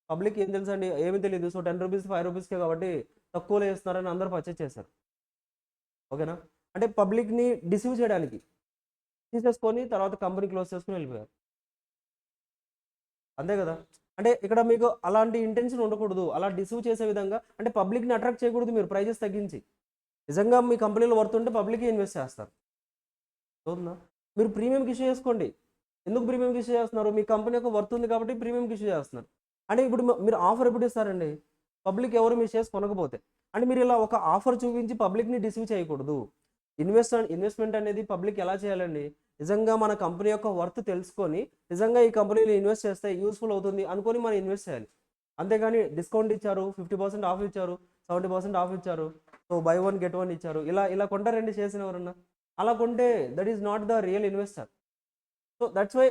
పబ్లిక్ ఏం తెలుసు అండి, ఏమీ తెలియదు. సో 10 రూపీస్ 5 రూపీస్కే కాబట్టి తక్కువలో ఇస్తున్నారని అందరూ పర్చేస్ చేశారు. ఓకేనా? అంటే పబ్లిక్ని డిసీవ్ చేయడానికి తీసేసుకొని తర్వాత కంపెనీ క్లోజ్ చేసుకుని వెళ్ళిపోయారు. అంతే కదా? అంటే ఇక్కడ మీకు అలాంటి ఇంటెన్షన్ ఉండకూడదు, అలా డిసీవ్ చేసే విధంగా అంటే పబ్లిక్ని అట్రాక్ట్ చేయకూడదు. మీరు ప్రైజెస్ తగ్గించి నిజంగా మీ కంపెనీలో వర్త్ ఉంటే పబ్లిక్ ఇన్వెస్ట్ చేస్తారు. అవుతుందా? మీరు ప్రీమియంకి ఇష్యూ చేసుకోండి. ఎందుకు ప్రీమియంకి ఇష్యూ చేస్తున్నారు? మీ కంపెనీ యొక్క వర్త్ ఉంది కాబట్టి ప్రీమియంకి ఇష్యూ చేస్తున్నారు. అంటే ఇప్పుడు మీరు ఆఫర్ ఎప్పుడు ఇస్తారండి? పబ్లిక్ ఎవరు మీ షేర్స్ కొనకపోతే. అంటే మీరు ఇలా ఒక ఆఫర్ చూపించి పబ్లిక్ని డిసీవ్ చేయకూడదు. ఇన్వెస్ట్మెంట్ అనేది పబ్లిక్ ఎలా చేయాలండి? నిజంగా మన కంపెనీ యొక్క వర్త్ తెలుసుకొని నిజంగా ఈ కంపెనీలో ఇన్వెస్ట్ చేస్తే యూస్ఫుల్ అవుతుంది అనుకొని మనం ఇన్వెస్ట్ చేయాలి. అంతేగాని డిస్కౌంట్ ఇచ్చారు, 50% ఆఫ్ ఇచ్చారు, 70% ఆఫ్ ఇచ్చారు, సో బై 1 get 1 ఇచ్చారు, ఇలా కొంటారండి షేర్స్ ఎవరన్నా? అలా కొంటే that is not the real investor. So that's why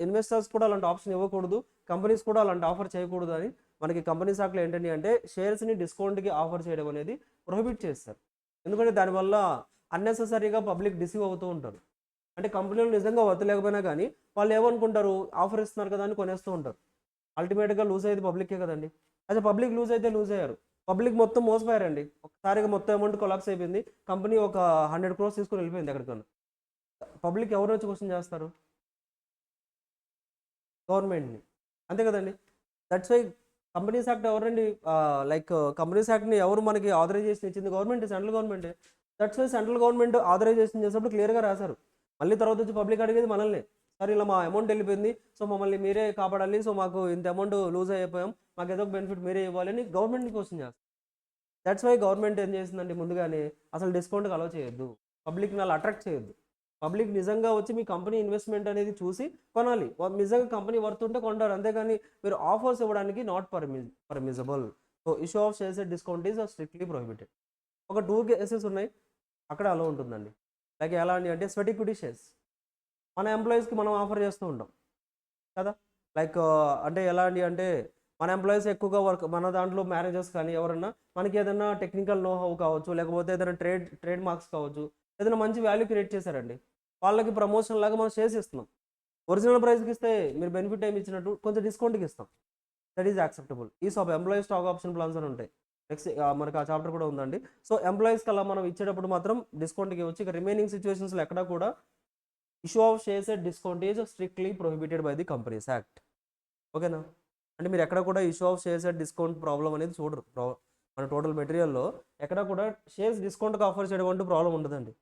investors కూడా అలాంటి ఆప్షన్ ఇవ్వకూడదు, కంపెనీస్ కూడా అలాంటి ఆఫర్ చేయకూడదు అని మనకి కంపెనీ శాఖలో ఏంటంటే అంటే షేర్స్ని డిస్కౌంట్కి ఆఫర్ చేయడం అనేది ప్రొహిబిట్ చేస్తారు. ఎందుకంటే దానివల్ల అన్నెసెసరీగా పబ్లిక్ డిసీవ్ అవుతూ ఉంటారు. అంటే కంపెనీలు నిజంగా వర్త్ లేకపోయినా కానీ వాళ్ళు ఏమనుకుంటారు, ఆఫర్ ఇస్తున్నారు కదా అని కొనేస్తూ ఉంటారు. అల్టిమేట్గా లూజ్ అయ్యేది పబ్లికే కదండి. అదే పబ్లిక్ లూజ్ అయితే లూజ్ అయ్యారు, పబ్లిక్ మొత్తం మోసపోయారండి. ఒకసారిగా మొత్తం అమౌంట్ కొలాప్స్ అయిపోయింది, కంపెనీ ఒక 100 crores తీసుకొని వెళ్ళిపోయింది ఎక్కడికన్నా. పబ్లిక్ ఎవరు వచ్చి క్వశ్చన్ చేస్తారు? గవర్నమెంట్ని, అంతే కదండి. దట్స్ వై కంపెనీస్ యాక్ట్ ఎవరండి, లైక్ కంపెనీస్ యాక్ట్ని ఎవరు మనకి ఆథరైజేషన్ ఇచ్చింది? గవర్నమెంట్, సెంట్రల్ గవర్నమెంటే. That's why central government authorization చేసినప్పుడు క్లియర్గా రాశారు. మళ్ళీ తర్వాత వచ్చి పబ్లిక్ అడిగేది మనల్ని, సార్ ఇలా మా అమౌంట్ వెళ్ళిపోయింది, సో మమ్మల్ని మీరే కాపాడాలి, సో మాకు ఇంత అమౌంట్ లూజ్ అయిపోయాం, మాకు ఏదో ఒక బెనిఫిట్ మీరే ఇవ్వాలని గవర్నమెంట్ని క్వశ్చన్ చేస్తారు. దట్స్ వై గవర్నమెంట్ ఏం చేసిందంటే ముందుగానే అసలు డిస్కౌంట్కి అలౌ చేయొద్దు, పబ్లిక్ని అలా అట్రాక్ట్ చేయొద్దు. పబ్లిక్ నిజంగా వచ్చి మీ కంపెనీ ఇన్వెస్ట్మెంట్ అనేది చూసి కొనాలి, నిజంగా కంపెనీ వర్త్ ఉంటే కొంటారు, అంతేగాని మీరు ఆఫర్స్ ఇవ్వడానికి not permissible. So issue of shares at discount is strictly prohibited. ఒక 2 కేసెస్ ఉన్నాయి, అక్కడ అలా ఉంటుందండి. లైక్ ఎలా అని అంటే స్వెట్ ఈక్విటీ షేర్స్ మన ఎంప్లాయీస్కి మనం ఆఫర్ చేస్తూ ఉంటాం కదా. లైక్ అంటే ఎలా అండి అంటే మన ఎంప్లాయీస్ ఎక్కువగా వర్క్, మన దాంట్లో మేనేజర్స్ కానీ ఎవరన్నా మనకి ఏదైనా టెక్నికల్ నో హౌ కావచ్చు, లేకపోతే ఏదైనా ట్రేడ్ మార్క్స్ కావచ్చు, ఏదైనా మంచి వాల్యూ క్రియేట్ చేశారండి, వాళ్ళకి ప్రమోషన్ లాగా మనం షేర్స్ ఇస్తున్నాం. ఒరిజినల్ ప్రైస్కి ఇస్తే మీరు బెనిఫిట్ ఏమి ఇచ్చినట్టు కొంచెం డిస్కౌంట్కి ఇస్తాం, దట్ ఈజ్ యాక్సెప్టబుల్. ఈ ఎంప్లాయీ స్టాక్ ఆప్షన్ ప్లాన్స్ అని ఉంటాయి, నెక్స్ట్ మనకి ఆ చాప్టర్ కూడా ఉందండి. సో ఎంప్లాయీస్కి అలా మనం ఇచ్చేటప్పుడు మాత్రం డిస్కౌంట్కి వచ్చి, ఇక రిమైనింగ్ సిచ్యువేషన్స్లో ఎక్కడా కూడా issue of shares at discount is strictly prohibited by the companies act. ఓకేనా? అంటే మీరు ఎక్కడ కూడా issue of shares at discount problem అనేది చూడరు. మన టోటల్ మెటీరియల్లో ఎక్కడ కూడా షేర్స్ డిస్కౌంట్కి ఆఫర్ చేయడం అంటూ ప్రాబ్లం ఉండదండి.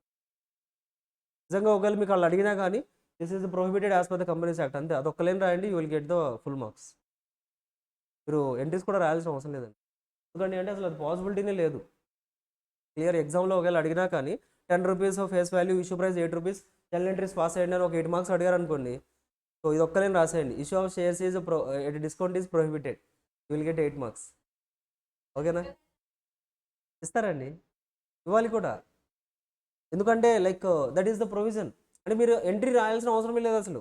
నిజంగా ఒకవేళ మీకు వాళ్ళు అడిగినా కానీ this is prohibited as per the companies act, అంతే. అదొక్క లైన్ రాయండి, you will get the full marks. మీరు ఎంట్రీస్ కూడా రాయాల్సిన అవసరం లేదండి, ఎందుకంటే అంటే అసలు అది పాసిబిలిటీనే లేదు. క్లియర్ ఎగ్జామ్లో ఒకవేళ అడిగినా కానీ 10 rupees face value, issue price 8 rupees, 10 entries pass అయ్యండి అని ఒక 8 marks అడిగారు అనుకోండి, సో ఇది ఒక్క లైన్ రాసేయండి, issue of shares is at discount is prohibited, you will get 8 marks. ఓకేనా? ఇస్తారండి, ఇవ్వాలి కూడా, ఎందుకంటే like that is the provision. అంటే మీరు ఎంట్రీ రాయాల్సిన అవసరమే లేదు, అసలు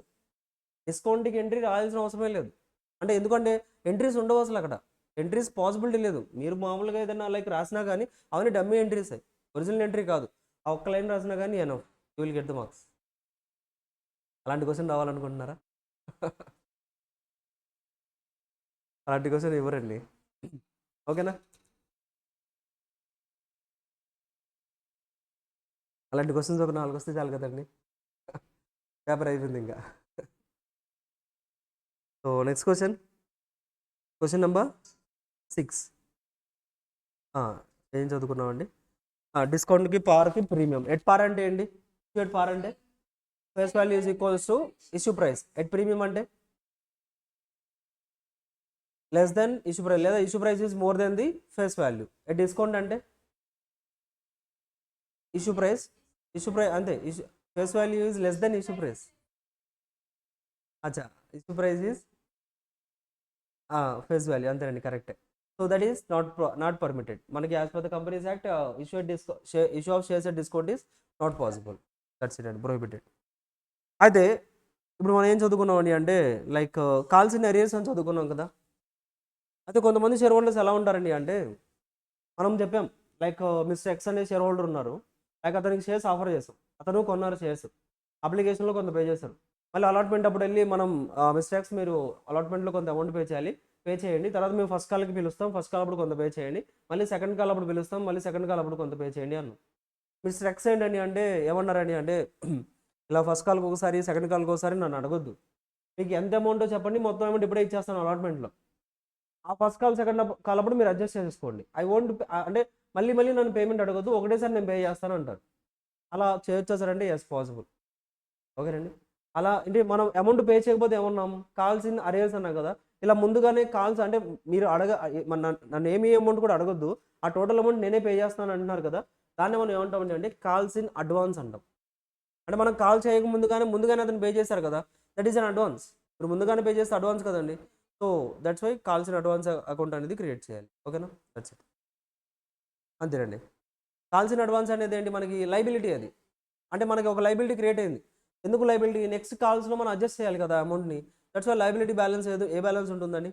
డిస్కౌంట్కి ఎంట్రీ రాయాల్సిన అవసరమే లేదు. అంటే ఎందుకంటే ఎంట్రీస్ ఉండవు అసలు, అక్కడ ఎంట్రీస్ పాసిబిలిటీ లేదు. మీరు మామూలుగా ఏదైనా లైక్ రాసినా కానీ అవన్నీ డమ్మీ ఎంట్రీస్, ఒరిజినల్ ఎంట్రీ కాదు. ఆ ఒక్క లైన్ రాసినా కానీ enough, you will get the marks. అలాంటి క్వశ్చన్ రావాలనుకుంటున్నారా? అలాంటి క్వశ్చన్ ఇవ్వరండి. ఓకేనా? అలాంటి క్వశ్చన్స్ ఒక 4 వస్తే చాలు కదండి, పేపర్ అయిపోయింది ఇంకా. సో నెక్స్ట్ క్వశ్చన్ నెంబర్ 6 ఏం చదువుకున్నామండి? డిస్కౌంట్కి పార్కి ప్రీమియం. ఎట్ పార్ అంటే ఏంటి? ఎట్ పార్ అంటే face value is equals to issue price. At premium అంటే లెస్ దెన్ ఇష్యూ ప్రైస్, లేదా issue price is more than the face value. At discount అంటే issue price అంతే, face value is less than issue price. అచ్చా, issue price is face value, అంతేనండి, కరెక్టే. So that is not permitted మనకి as per the companies act. Issue of shares at discount is not possible, that's it అండి, prohibited. అయితే ఇప్పుడు మనం ఏం చదువుకున్నామండి అంటే లైక్ కాల్స్ ఇన్ అరియర్స్ అని చదువుకున్నాం కదా. అయితే కొంతమంది షేర్ హోల్డర్స్ ఎలా ఉంటారండి అంటే, మనం చెప్పాం లైక్ మిస్టర్ ఎక్స్ అనే షేర్ హోల్డర్ ఉన్నారు, లైక్ అతనికి షేర్స్ ఆఫర్ చేస్తాం, అతను కొన్నారు షేర్స్, అప్లికేషన్లో కొంత పే చేశారు. మళ్ళీ అలాట్మెంట్ అప్పుడు వెళ్ళి మనం మిస్టర్ ఎక్స్ మీరు అలాట్మెంట్లో కొంత అమౌంట్ పే చేయండి, తర్వాత మేము ఫస్ట్ కాల్కి పిలుస్తాం, ఫస్ట్ కాల్ అప్పుడు కొంత పే చేయండి, మళ్ళీ సెకండ్ కాల్ అప్పుడు పిలుస్తాం, మళ్ళీ సెకండ్ కాల్ అప్పుడు కొంత పే చేయండి అన్నాం. మిస్టర్ ఎక్స్ ఏంటండి అంటే ఏమన్నారని అంటే, ఇలా ఫస్ట్ కాల్కి ఒకసారి సెకండ్ కాల్కి ఒకసారి నన్ను అడగొద్దు, మీకు ఎంత అమౌంటో చెప్పండి, మొత్తం అమౌంట్ ఇప్పుడే ఇచ్చేస్తాను అలాట్మెంట్లో, ఆ ఫస్ట్ కాల్ సెకండ్ కాల్ అప్పుడు మీరు అడ్జస్ట్ చేసుకోండి, ఐ వోంట్ అంటే మళ్ళీ నన్ను పేమెంట్ అడగొద్దు, ఒకటేసారి నేను పే చేస్తాను అంటారు. అలా చేయొచ్చా సార్ అంటే ఎస్ పాసిబుల్. ఓకేనండి, అలా అంటే మనం అమౌంట్ పే చేయకపోతే ఏమన్నాం, కాల్స్ ఇన్ అరియర్స్ అన్నాం కదా. ఇలా ముందుగానే కాల్స్ అంటే మీరు నన్ను ఏమి అమౌంట్ కూడా అడగొద్దు, ఆ టోటల్ అమౌంట్ నేనే పే చేస్తాను అంటున్నారు కదా, దాన్ని మనం ఏమంటామండి అంటే కాల్స్ ఇన్ అడ్వాన్స్ అంటాం. అంటే మనం కాల్ చేయక ముందుగానే అతను పే చేశారు కదా, దట్ ఈస్ అన్ అడ్వాన్స్. ఇప్పుడు ముందుగానే పే చేస్తే అడ్వాన్స్ కదండి, so that's why calls in advance account అనేది క్రియేట్ చేయాలి. ఓకేనా, దట్స్ ఇట్, అంతేనండి. కాల్స్ ఇన్ అడ్వాన్స్ అనేది ఏంటి, మనకి లైబిలిటీ అది, అంటే మనకి ఒక లైబిలిటీ క్రియేట్ అయింది. ఎందుకు లైబిలిటీ, నెక్స్ట్ కాల్స్లో మనం అడ్జస్ట్ చేయాలి కదా అమౌంట్ని, దట్స్ వై లైబిలిటీ బ్యాలెన్స్ ఏ బ్యాలెన్స్ ఉంటుందండి,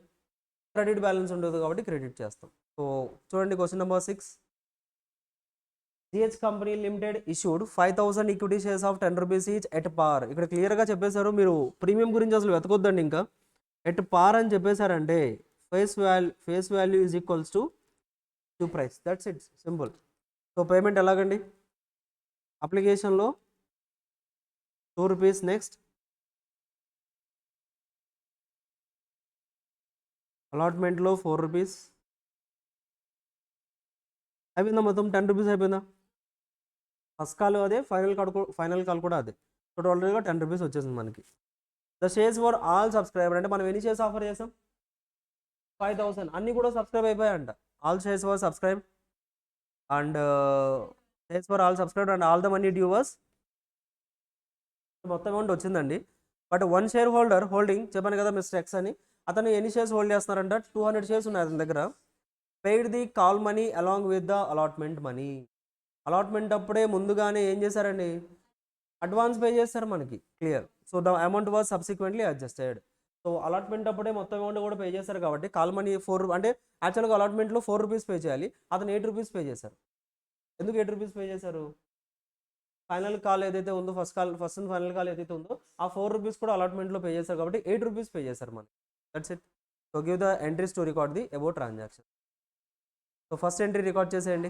క్రెడిట్ బ్యాలెన్స్ ఉంటుంది కాబట్టి క్రెడిట్ చేస్తాం. సో చూడండి question number 6, GH company limited issued 5,000 equity shares of 10 rupees each at par. ఇక్కడ క్లియర్గా చెప్పేశారు, మీరు ప్రీమియం గురించి అసలు వెతకొద్దండి ఇంకా. ఎట్ పార్ అని చెప్పేశారంటే face value is equals to price. That's it, simple. So payment ఎలాగండి? అప్లికేషన్లో 2 రూపీస్, నెక్స్ట్ అలాట్మెంట్లో 4 రూపీస్. అయిపోయిందా? మొత్తం 10 రూపీస్ అయిపోయిందా? ఫస్ట్ కాల్ అదే, ఫైనల్ కాల్ కూడా అదే. సో టోటల్గా 10 రూపీస్ వచ్చేసింది మనకి. The shares for all subscriber అంటే మనం ఎన్ని షేర్స్ ఆఫర్ చేసాం? 5,000. అన్నీ కూడా సబ్స్క్రైబ్ అయిపోయాయంట. All shares for subscribe and shares for all subscribe and all the money due was, మొత్తం అమౌంట్ వచ్చిందండి. But one share holder holding, చెప్పాను కదా మిస్టర్ ఎక్స్ అని, అతను ఎన్ని షేర్స్ హోల్డ్ చేస్తున్నారంట? 200 షేర్స్ ఉన్నాయి అతని దగ్గర. Paid the call money along with the allotment money. Allotment అప్పుడే ముందుగానే ఏం చేశారండి? అడ్వాన్స్ పే చేస్తారు మనకి, clear. So the amount was subsequently adjusted. So allotment అప్పుడే మొత్తం అమౌంట్ కూడా పే చేస్తారు కాబట్టి కాల్ మనీ 4 అంటే యాక్చువల్గా అలాట్మెంట్లో 4 రూపీస్ పే చేయాలి, అతను 8 రూపీస్ పే చేశారు. ఎందుకు 8 రూపీస్ పే చేశారు? ఫైనల్ కాల్ ఏదైతే ఉందో, ఫస్ట్ అండ్ ఫైనల్ కాల్ ఏదైతే ఉందో ఆ 4 రూపీస్ కూడా అలాట్మెంట్లో పే చేస్తారు కాబట్టి 8 రూపీస్ పే చేశారు మనకి. That's it. So give the entries to record the about transaction. So first entry record చేసేయండి.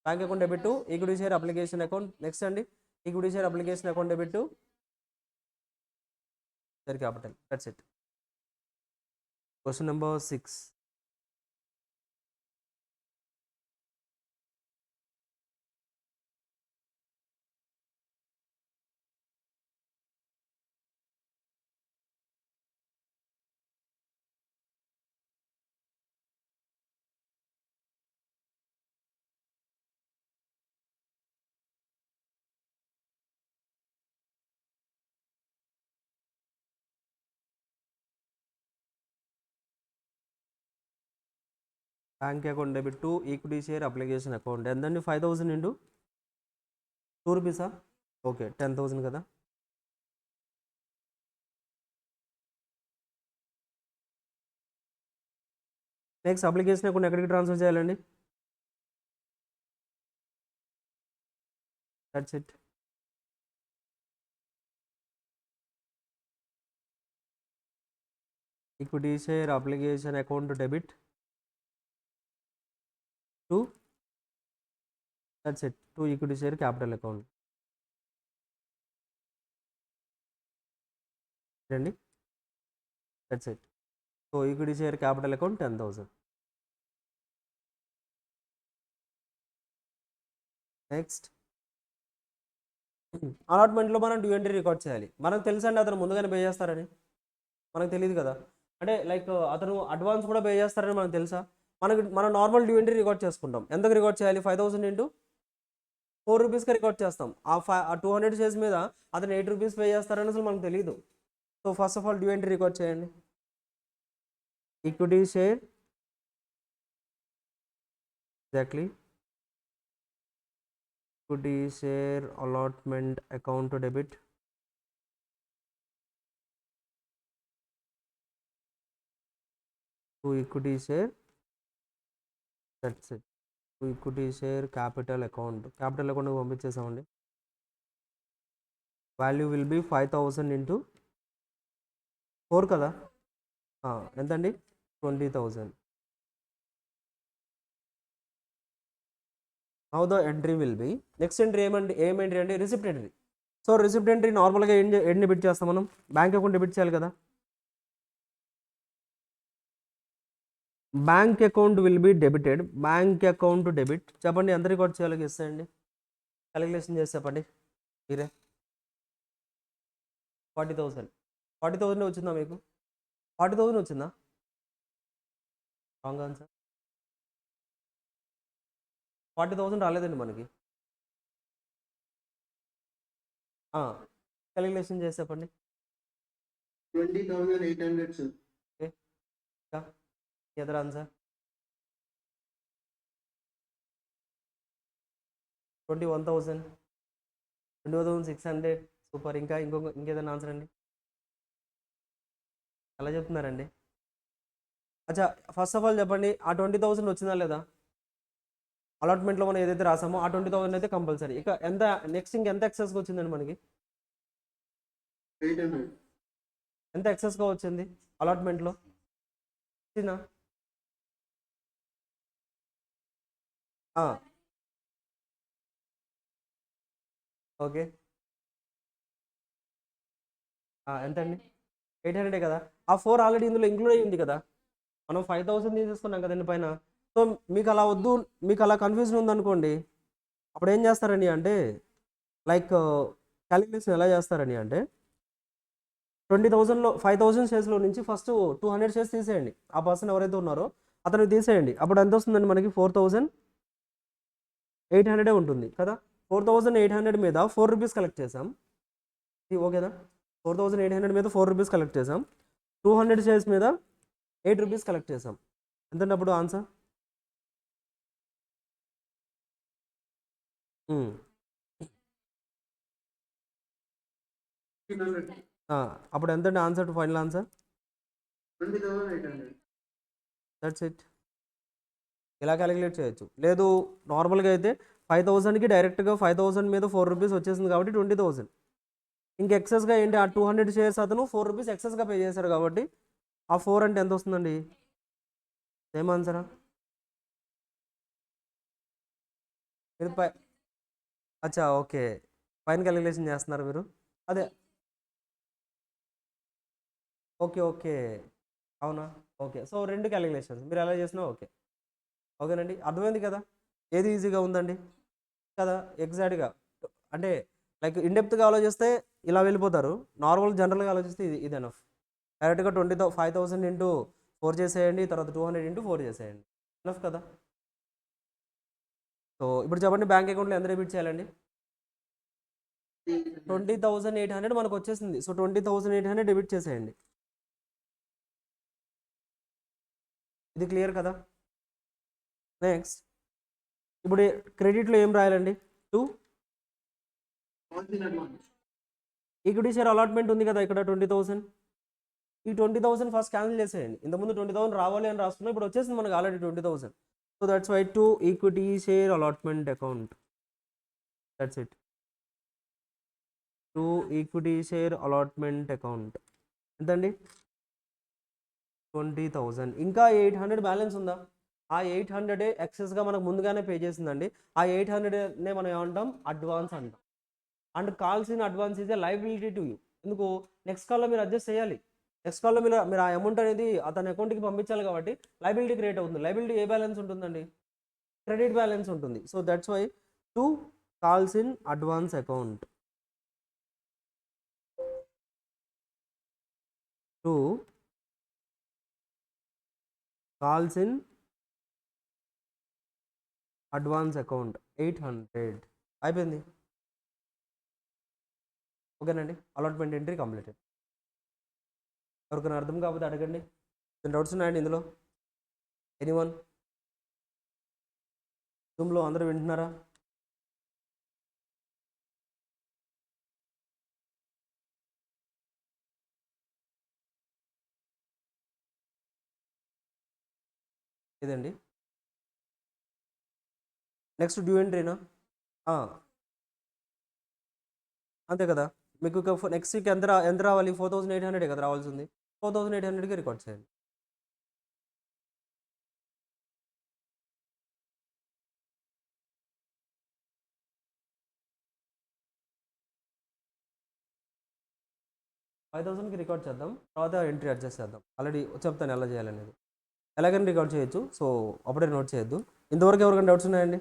Bank account debit to equity share application account. Next అండి, equity share application account debit to share capital. That's it. Question number 6. Bank account debit to equity share application account. ఎంతండి? 5,000 into 2 రూపీసా? Okay, 10,000 కదా. Next application account ఎక్కడికి transfer చేయాలండి? That's it. Equity share application account debit to, that's it, to equity share capital account అండి. That's it. So equity share capital account 10,000. Next అలాట్మెంట్లో మనం due entry record చేయాలి. మనకు తెలుసండి అతను ముందుగానే పే చేస్తారని, మనకు తెలియదు కదా. అంటే లైక్ అతను అడ్వాన్స్ కూడా పే చేస్తారని మనకు తెలుసా? మనం నార్మల్ డ్యూ ఎంట్రీ రికార్డ్ చేసుకుంటాం. ఎందుకు రికార్డ్ చేయాలి? 5,000 ఇంటూ 4 రూపీస్కి రికార్డ్ చేస్తాం. ఆ 200 షేర్స్ మీద అతను 8 రూపీస్ పే చేస్తారని అసలు మనకు తెలియదు. So first of all due entry record చేయండి. Equity share, exactly, equity share allotment account debit to equity share, that's it, to equity share capital account. Capital account పంపించేసామండి. వాల్యూ విల్ బి 5,000 ఇంటూ 4 కదా. ఎంతండి? 20,000. How the entry will be. Next entry ఏం entry అంటే receipt entry. So receipt entry నార్మల్గా ఏం debit చేస్తాం మనం? Bank account debit చేయాలి కదా. Bank account will be debited. Bank account debit. చెప్పండి ఎంత రికార్డ్ చేయాలో ఇస్తాయండి, క్యాలిక్యులేషన్ చేసి చెప్పండి మీరే. 40,000. 40,000 వచ్చిందా మీకు? 40,000 వచ్చిందా? Wrong answer. 40,000 రాలేదండి మనకి. క్యాలిక్యులేషన్ చేసి చెప్పండి. 20,800 sir. ఓకే, ఇంకా ఎదర్ ఆన్సర్? 21,000. 21,600. సూపర్. ఇంకేదైనా ఆన్సర్ అండి? ఎలా చెప్తున్నారండి? అచ్చా, ఫస్ట్ ఆఫ్ ఆల్ చెప్పండి, ఆ 20,000 వచ్చిందా లేదా? అలాట్మెంట్లో మనం ఏదైతే రాసామో ఆ 20,000 అయితే కంపల్సరీ. ఇక ఎంత నెక్స్ట్ ఇంకెంత ఎక్సెస్గా వచ్చిందండి మనకి? 800. ఎంత ఎక్సెస్గా వచ్చింది అలాట్మెంట్లో? వచ్చిందా? ఓకే. ఎంతండి? 800 కదా. ఆ 4 ఆల్రెడీ ఇందులో ఇంక్లూడ్ అయ్యి ఉంది కదా. మనం 5,000 తీసేసుకున్నాం కదండి పైన. సో మీకు అలా వద్దు, మీకు అలా కన్ఫ్యూజన్ ఉందనుకోండి, అప్పుడు ఏం చేస్తారని అంటే లైక్ క్యాలిక్యులేషన్ ఎలా చేస్తారని అంటే 20,000లో 5,000 షేర్స్లో నుంచి ఫస్ట్ 200 షేర్స్ తీసేయండి. ఆ పర్సన్ ఎవరైతే ఉన్నారో అతనికి తీసేయండి. అప్పుడు ఎంత వస్తుందండి మనకి? 4,800 ఉంటుంది కదా. 4,800 మీద 4 రూపీస్ కలెక్ట్ చేసాం. ఇది ఓకేనా? 4,800 మీద 4 రూపీస్ కలెక్ట్ చేసాం. 200 షేర్స్ మీద 8 రూపీస్ కలెక్ట్ చేసాం. ఎంతండి అప్పుడు ఆన్సర్? అప్పుడు ఎంతండి answer? Final answer 20,800. That's it. ఇలా క్యాలిక్యులేట్ చేయొచ్చు. లేదు నార్మల్గా అయితే 5,000కి డైరెక్ట్గా 5,000 మీద 4 రూపీస్ వచ్చేసింది కాబట్టి 20,000. ఇంక ఎక్సెస్గా ఏంటి? ఆ 200 షేర్స్ అతను 4 రూపీస్ ఎక్సెస్గా పే చేశారు కాబట్టి ఆ 4 అంటే ఎంత వస్తుందండి? సేమ్ ఆన్సరా? ఇది అచ్చా ఓకే. పైన క్యాలిక్యులేషన్ చేస్తున్నారు మీరు. అదే ఓకే ఓకే. అవునా? ఓకే. సో 2 క్యాలిక్యులేషన్స్ మీరు ఎలా చేసినా ఓకే. ఓకేనండి, అర్థమైంది కదా. ఏది ఈజీగా ఉందండి కదా. ఎగ్జాక్ట్గా అంటే లైక్ ఇన్డెప్త్గా ఆలోచిస్తే ఇలా వెళ్ళిపోతారు. నార్మల్ జనరల్గా ఆలోచిస్తే ఇది ఎనఫ్. డైరెక్ట్గా 5,000 ఇంటూ 4 చేసేయండి, తర్వాత 200 ఇంటూ 4 చేసేయండి. ఎనఫ్ కదా. సో ఇప్పుడు చెప్పండి, బ్యాంక్ అకౌంట్లో ఎంత డెబిట్ చేయాలండి? 20,800 మనకు వచ్చేసింది. సో 20,800 డెబిట్ చేసేయండి. ఇది క్లియర్ కదా. నెక్స్ట్ ఇప్పుడు క్రెడిట్లో ఏం రాయాలండి? 2 All in advance. Equity share allotment ఉంది కదా ఇక్కడ 20,000. ఈ 20,000 ఫస్ట్ క్యాన్సిల్ చేసేయండి. ఇంతకుముందు 20,000 రావాలి అని రాసుకున్నాం, ఇప్పుడు వచ్చేసింది మనకు already 20,000. So that's why to equity share allotment account. That's it. To equity share allotment account ఎంతండి? 20,000. ఇంకా 800 బ్యాలెన్స్ ఉందా? ఆ 800 ఎక్సెస్గా మనకు ముందుగానే పే చేసిందండి. ఆ 800నే మనం ఏమంటాం? అడ్వాన్స్ అంటాం. And calls in advance is a liability to you. ఎందుకు? నెక్స్ట్ కాల్లో మీరు అడ్జస్ట్ చేయాలి. నెక్స్ట్ కాల్లో మీరు ఆ అమౌంట్ అనేది అతని అకౌంట్కి పంపించాలి కాబట్టి లైబిలిటీ క్రియేట్ అవుతుంది. లైబిలిటీ ఏ బ్యాలెన్స్ ఉంటుందండి? క్రెడిట్ బ్యాలెన్స్ ఉంటుంది. So that's why to calls in advance account. To calls in advance account 800 అయిపోయింది. ఓకేనండి, అలాట్మెంట్ ఎంట్రీ కంప్లీటెడ్. ఎవరికైనా అర్థం కాకపోతే అడగండి. డౌట్స్ ఉన్నాయండి ఇందులో? ఎనీవన్? జూమ్లో అందరూ వింటున్నారా? ఇదండి. నెక్స్ట్ డ్యూ ఎంట్రీనా? అంతే కదా. మీకు నెక్స్ట్ వీక్ ఎంత రావాలి? 4,800 కదా రావాల్సింది. 4,800కి రికార్డ్ చేయండి. $5,000కి రికార్డ్ చేద్దాం, తర్వాత ఎంట్రీ అడ్జస్ట్ చేద్దాం. ఆల్రెడీ చెప్తాను ఎలా చేయాలనేది. ఎలాగైనా రికార్డ్ చేయొచ్చు, సో అప్పుడే నోట్ చేయొద్దు. ఇంతవరకు ఎవరికైనా డౌట్స్ ఉన్నాయండి?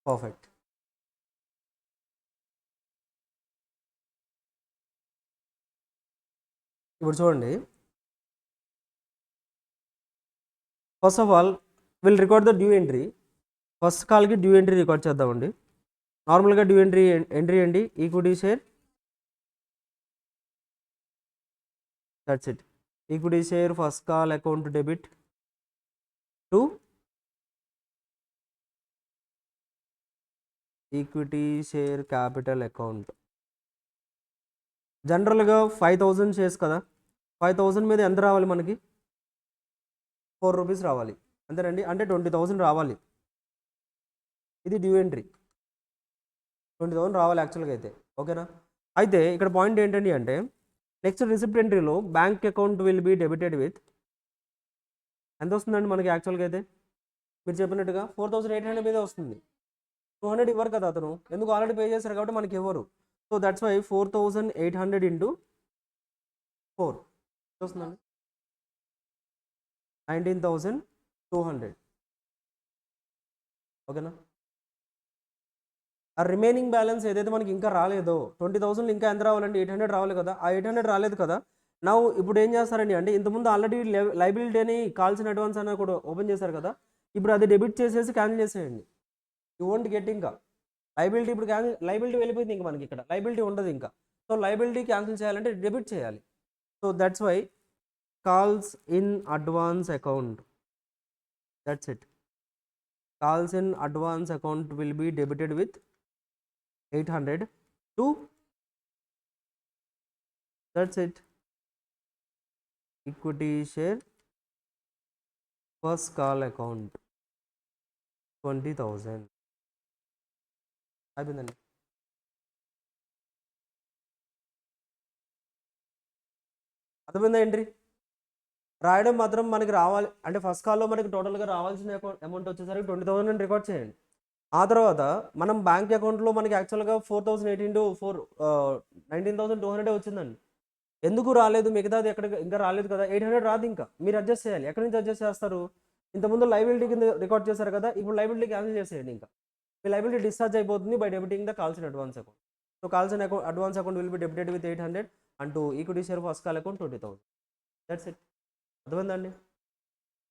పర్ఫెక్ట్. ఇప్పుడు చూడండి, first of all will record the due entry. First కాల్కి డ్యూ ఎంట్రీ రికార్డ్ చేద్దామండి. నార్మల్గా డ్యూ ఎంట్రీ అండి equity share. That's it. Equity share first call account debit to equity share capital account. జనరల్గా 5,000 shares కదా. 5,000 మీద ఎంత రావాలి మనకి? ₹4 రావాలి అంతేనండి. అంటే 20,000 రావాలి. ఇది డ్యూ ఎంట్రీ 20,000 రావాలి యాక్చువల్గా అయితే. ఓకేనా. అయితే ఇక్కడ పాయింట్ ఏంటండి అంటే నెక్స్ట్ రిసిప్ట్ ఎంట్రీలో bank account will be debited with ఎంత వస్తుందండి మనకి యాక్చువల్గా అయితే మీరు చెప్పినట్టుగా 4,800 మీద వస్తుంది. 200 ఇవ్వరు కదా అతను, ఎందుకు ఆల్రెడీ పే చేశారు కాబట్టి మనకి ఇవ్వరు. సో దట్స్ వై 4,800 ఇంటూ 4 వస్తుందండి 19,200. ఓకేనా. ఆ రిమైనింగ్ బ్యాలెన్స్ ఏదైతే మనకి ఇంకా రాలేదో 20,000 ఇంకా ఎంత రావాలండి 800 రావాలి కదా, ఆ 800 రాలేదు కదా. నా ఇప్పుడు ఏం చేస్తారండి అంటే ఇంతకుముందు ఆల్రెడీ లైబిలిటీ అని కాల్సిన అడ్వాన్స్ అని కూడా ఓపెన్ చేశారు కదా, ఇప్పుడు అది డెబిట్ చేసేసి క్యాన్సిల్ చేసేయండి. యూ వోంట్ గెట్ ఇంకా లైబిలిటీ ఇప్పుడు లైబిలిటీ వెళ్ళిపోయింది, ఇంకా మనకి ఇక్కడ లైబిలిటీ ఉండదు ఇంకా. సో లైబిలిటీ క్యాన్సిల్ చేయాలంటే డెబిట్ చేయాలి. So that's why calls in advance account, that's it. Calls in advance account will be debited with 800 to, that's it, equity share first call account 20,000 అయిపోయిందండి. అర్థమైందా ఎంట్రీ రాయడం మాత్రం మనకి రావాలి అంటే ఫస్ట్ కాల్లో మనకి టోటల్గా రావాల్సిన అమౌంట్ వచ్చేసరికి 20,000 అని రికార్డ్ చేయండి. ఆ తర్వాత మనం బ్యాంక్ అకౌంట్లో మనకి యాక్చువల్గా 4,008 ఇంటూ 4 19,200 వచ్చిందండి. ఎందుకు రాలేదు మిగతాది ఎక్కడ ఇంకా రాలేదు కదా, 800 రాదు ఇంకా, మీరు అడ్జస్ట్ చేయాలి. ఎక్కడి నుంచి అడ్జస్ట్ చేస్తారు, ఇంతకుముందు లైబిలిటీ కింద రికార్డ్ చేశారు కదా, ఇప్పుడు లైబిలిటీ క్యాన్సిల్ చేసేయండి. ఇంకా మీ లైబిలిటీ డిశ్చార్జ్ అయిపోతుంది by debiting the calls in advance account. So calls in advance account will be debited with 800 అంటూ equity share first call account 20,000. That's it. అర్థమైందండి,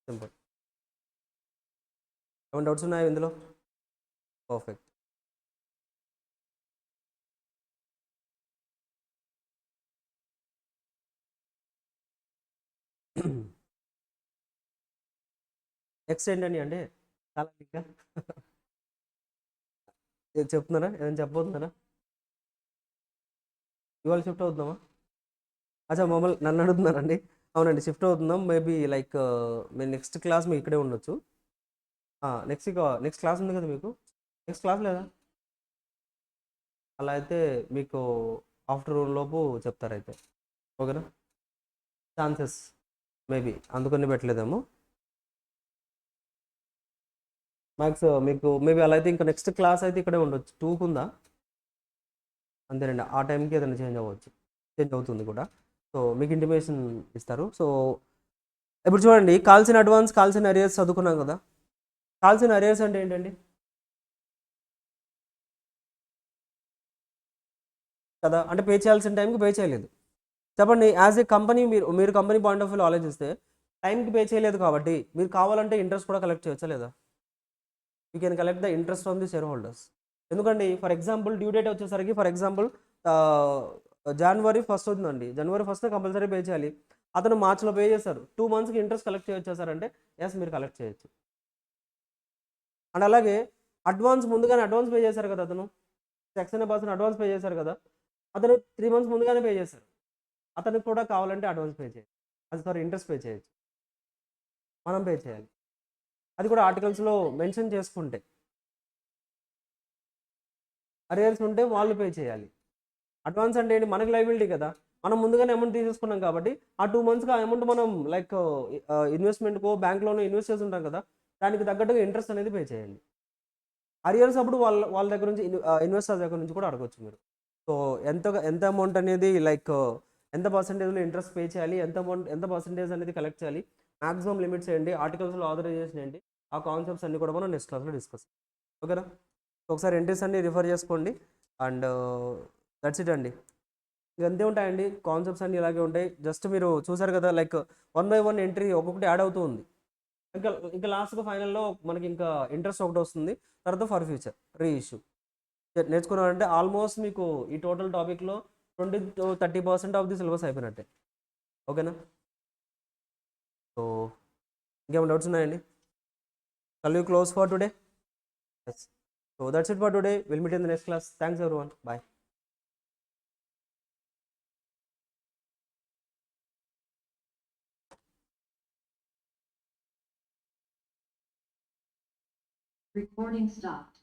సింపుల్. ఏమైనా డౌట్స్ ఉన్నాయా ఇందులో? పర్ఫెక్ట్. నెక్స్ట్ ఏంటండి అంటే చాలా ఇంకా చెప్తున్నారా, ఏదైనా చెప్పబోతున్నారా? ఇవాళ షిఫ్ట్ అవుతున్నామా? అచ్చా మమ్మల్ని నన్ను అడుగుతున్నారండి. అవునండి షిఫ్ట్ అవుతున్నాం. మేబీ లైక్ మేము నెక్స్ట్ క్లాస్ మీకు ఇక్కడే ఉండొచ్చు. నెక్స్ట్ క్లాస్ ఉంది కదా మీకు, నెక్స్ట్ క్లాస్ లేదా? అలా అయితే మీకు ఆఫ్టర్నూన్ లోపు చెప్తారైతే. ఓకేనా. ఛాన్సెస్ మేబీ అందుకని పెట్టలేదేమో మ్యాక్స్ మీకు మేబీ అలా అయితే ఇంకా నెక్స్ట్ క్లాస్ అయితే ఇక్కడే ఉండొచ్చు. 2కు ఉందా అంతేనండి, ఆ టైంకి ఏదైనా చేంజ్ అవుతుంది కూడా. సో మీకు ఇంటిమేషన్ ఇస్తారు. సో ఇప్పుడు చూడండి కాల్సిన అడ్వాన్స్ కాల్సిన అరియర్స్ చదువుకున్నాం కదా. కాల్సిన అరియర్స్ అంటే ఏంటండి కదా, అంటే పే చేయాల్సిన టైంకి పే చేయలేదు. చెప్పండి యాజ్ ఏ కంపెనీ మీరు కంపెనీ పాయింట్ ఆఫ్ వ్యూలో ఆలోచిస్తే టైంకి పే చేయలేదు కాబట్టి మీరు కావాలంటే ఇంట్రెస్ట్ కూడా కలెక్ట్ చేయొచ్చా లేదా? You can collect the interest from the share holders. ఎందుకండి ఫర్ ఎగ్జాంపుల్ డ్యూ డేట్ వచ్చేసరికి ఫర్ ఎగ్జాంపుల్ January 1st అవుతుందండి. January 1st కంపల్సరీ పే చేయాలి. అతను మార్చ్లో పే చేశారు, 2 monthsకి ఇంట్రెస్ట్ కలెక్ట్ చేయొచ్చా సార్ అంటే ఎస్ మీరు కలెక్ట్ చేయొచ్చు. అండ్ అలాగే అడ్వాన్స్ ముందుగానే అడ్వాన్స్ పే చేశారు కదా, అతను సెక్షన్ పర్సన్ అడ్వాన్స్ పే చేశారు కదా, అతను 3 months ముందుగానే పే చేశారు, అతనికి కూడా కావాలంటే అడ్వాన్స్ పే చేయొచ్చు, అది సారీ ఇంట్రెస్ట్ పే చేయొచ్చు, మనం పే చేయాలి. అది కూడా ఆర్టికల్స్లో మెన్షన్ చేసుకుంటే అరియర్స్ ఉంటే వాళ్ళు పే చేయాలి. అడ్వాన్స్ అంటే ఏంటి, మనకి లైబిలిటీ కదా, మనం ముందుగానే అమౌంట్ తీసేసుకున్నాం కాబట్టి ఆ 2 monthsకి ఆ అమౌంట్ మనం లైక్ ఇన్వెస్ట్మెంట్కో బ్యాంక్లోనో ఇన్వెస్ట్ చేసి ఉంటాం కదా, దానికి తగ్గట్టుగా ఇంట్రెస్ట్ అనేది పే చేయండి. అరియర్స్ అప్పుడు వాళ్ళ దగ్గర నుంచి ఇన్వెస్టర్స్ దగ్గర నుంచి కూడా అడగొచ్చు మీరు. సో ఎంత అమౌంట్ అనేది లైక్ ఎంత పర్సెంటేజ్లో ఇంట్రెస్ట్ పే చేయాలి, ఎంత పర్సెంటేజ్ అనేది కలెక్ట్ చేయాలి, మాక్సిమం లిమిట్స్ ఏంటి, ఆర్టికల్స్లో ఆథరైజేషన్ ఏంటి, ఆ కాన్సెప్ట్స్ అన్ని కూడా మనం నెక్స్ట్ క్లాస్లో డిస్కస్. ఓకేనా. ఒకసారి ఎంట్రీస్ అన్ని రిఫర్ చేసుకోండి అండ్ దట్స్ ఇట్ అండి. ఇక అంతే ఉంటాయండి, కాన్సెప్ట్స్ అన్ని ఇలాగే ఉంటాయి. జస్ట్ మీరు చూసారు కదా లైక్ 1 by 1 ఎంట్రీ ఒక్కొక్కటి యాడ్ అవుతూ ఉంది. ఇంకా లాస్ట్గా ఫైనల్లో మనకి ఇంకా ఇంట్రెస్ట్ ఒకటి వస్తుంది, తర్వాత ఫర్ ఫ్యూచర్ రీఇష్యూ నేర్చుకున్నారంటే ఆల్మోస్ట్ మీకు ఈ టోటల్ టాపిక్లో 20 to 30% ఆఫ్ ది సిలబస్ అయిపోయినట్టే. ఓకేనా. సో ఇంకేమైనా డౌట్స్ ఉన్నాయండి? Shall we close for today? Yes. So that's it for today. We'll meet in the next class. Thanks everyone. Bye. Recording stopped.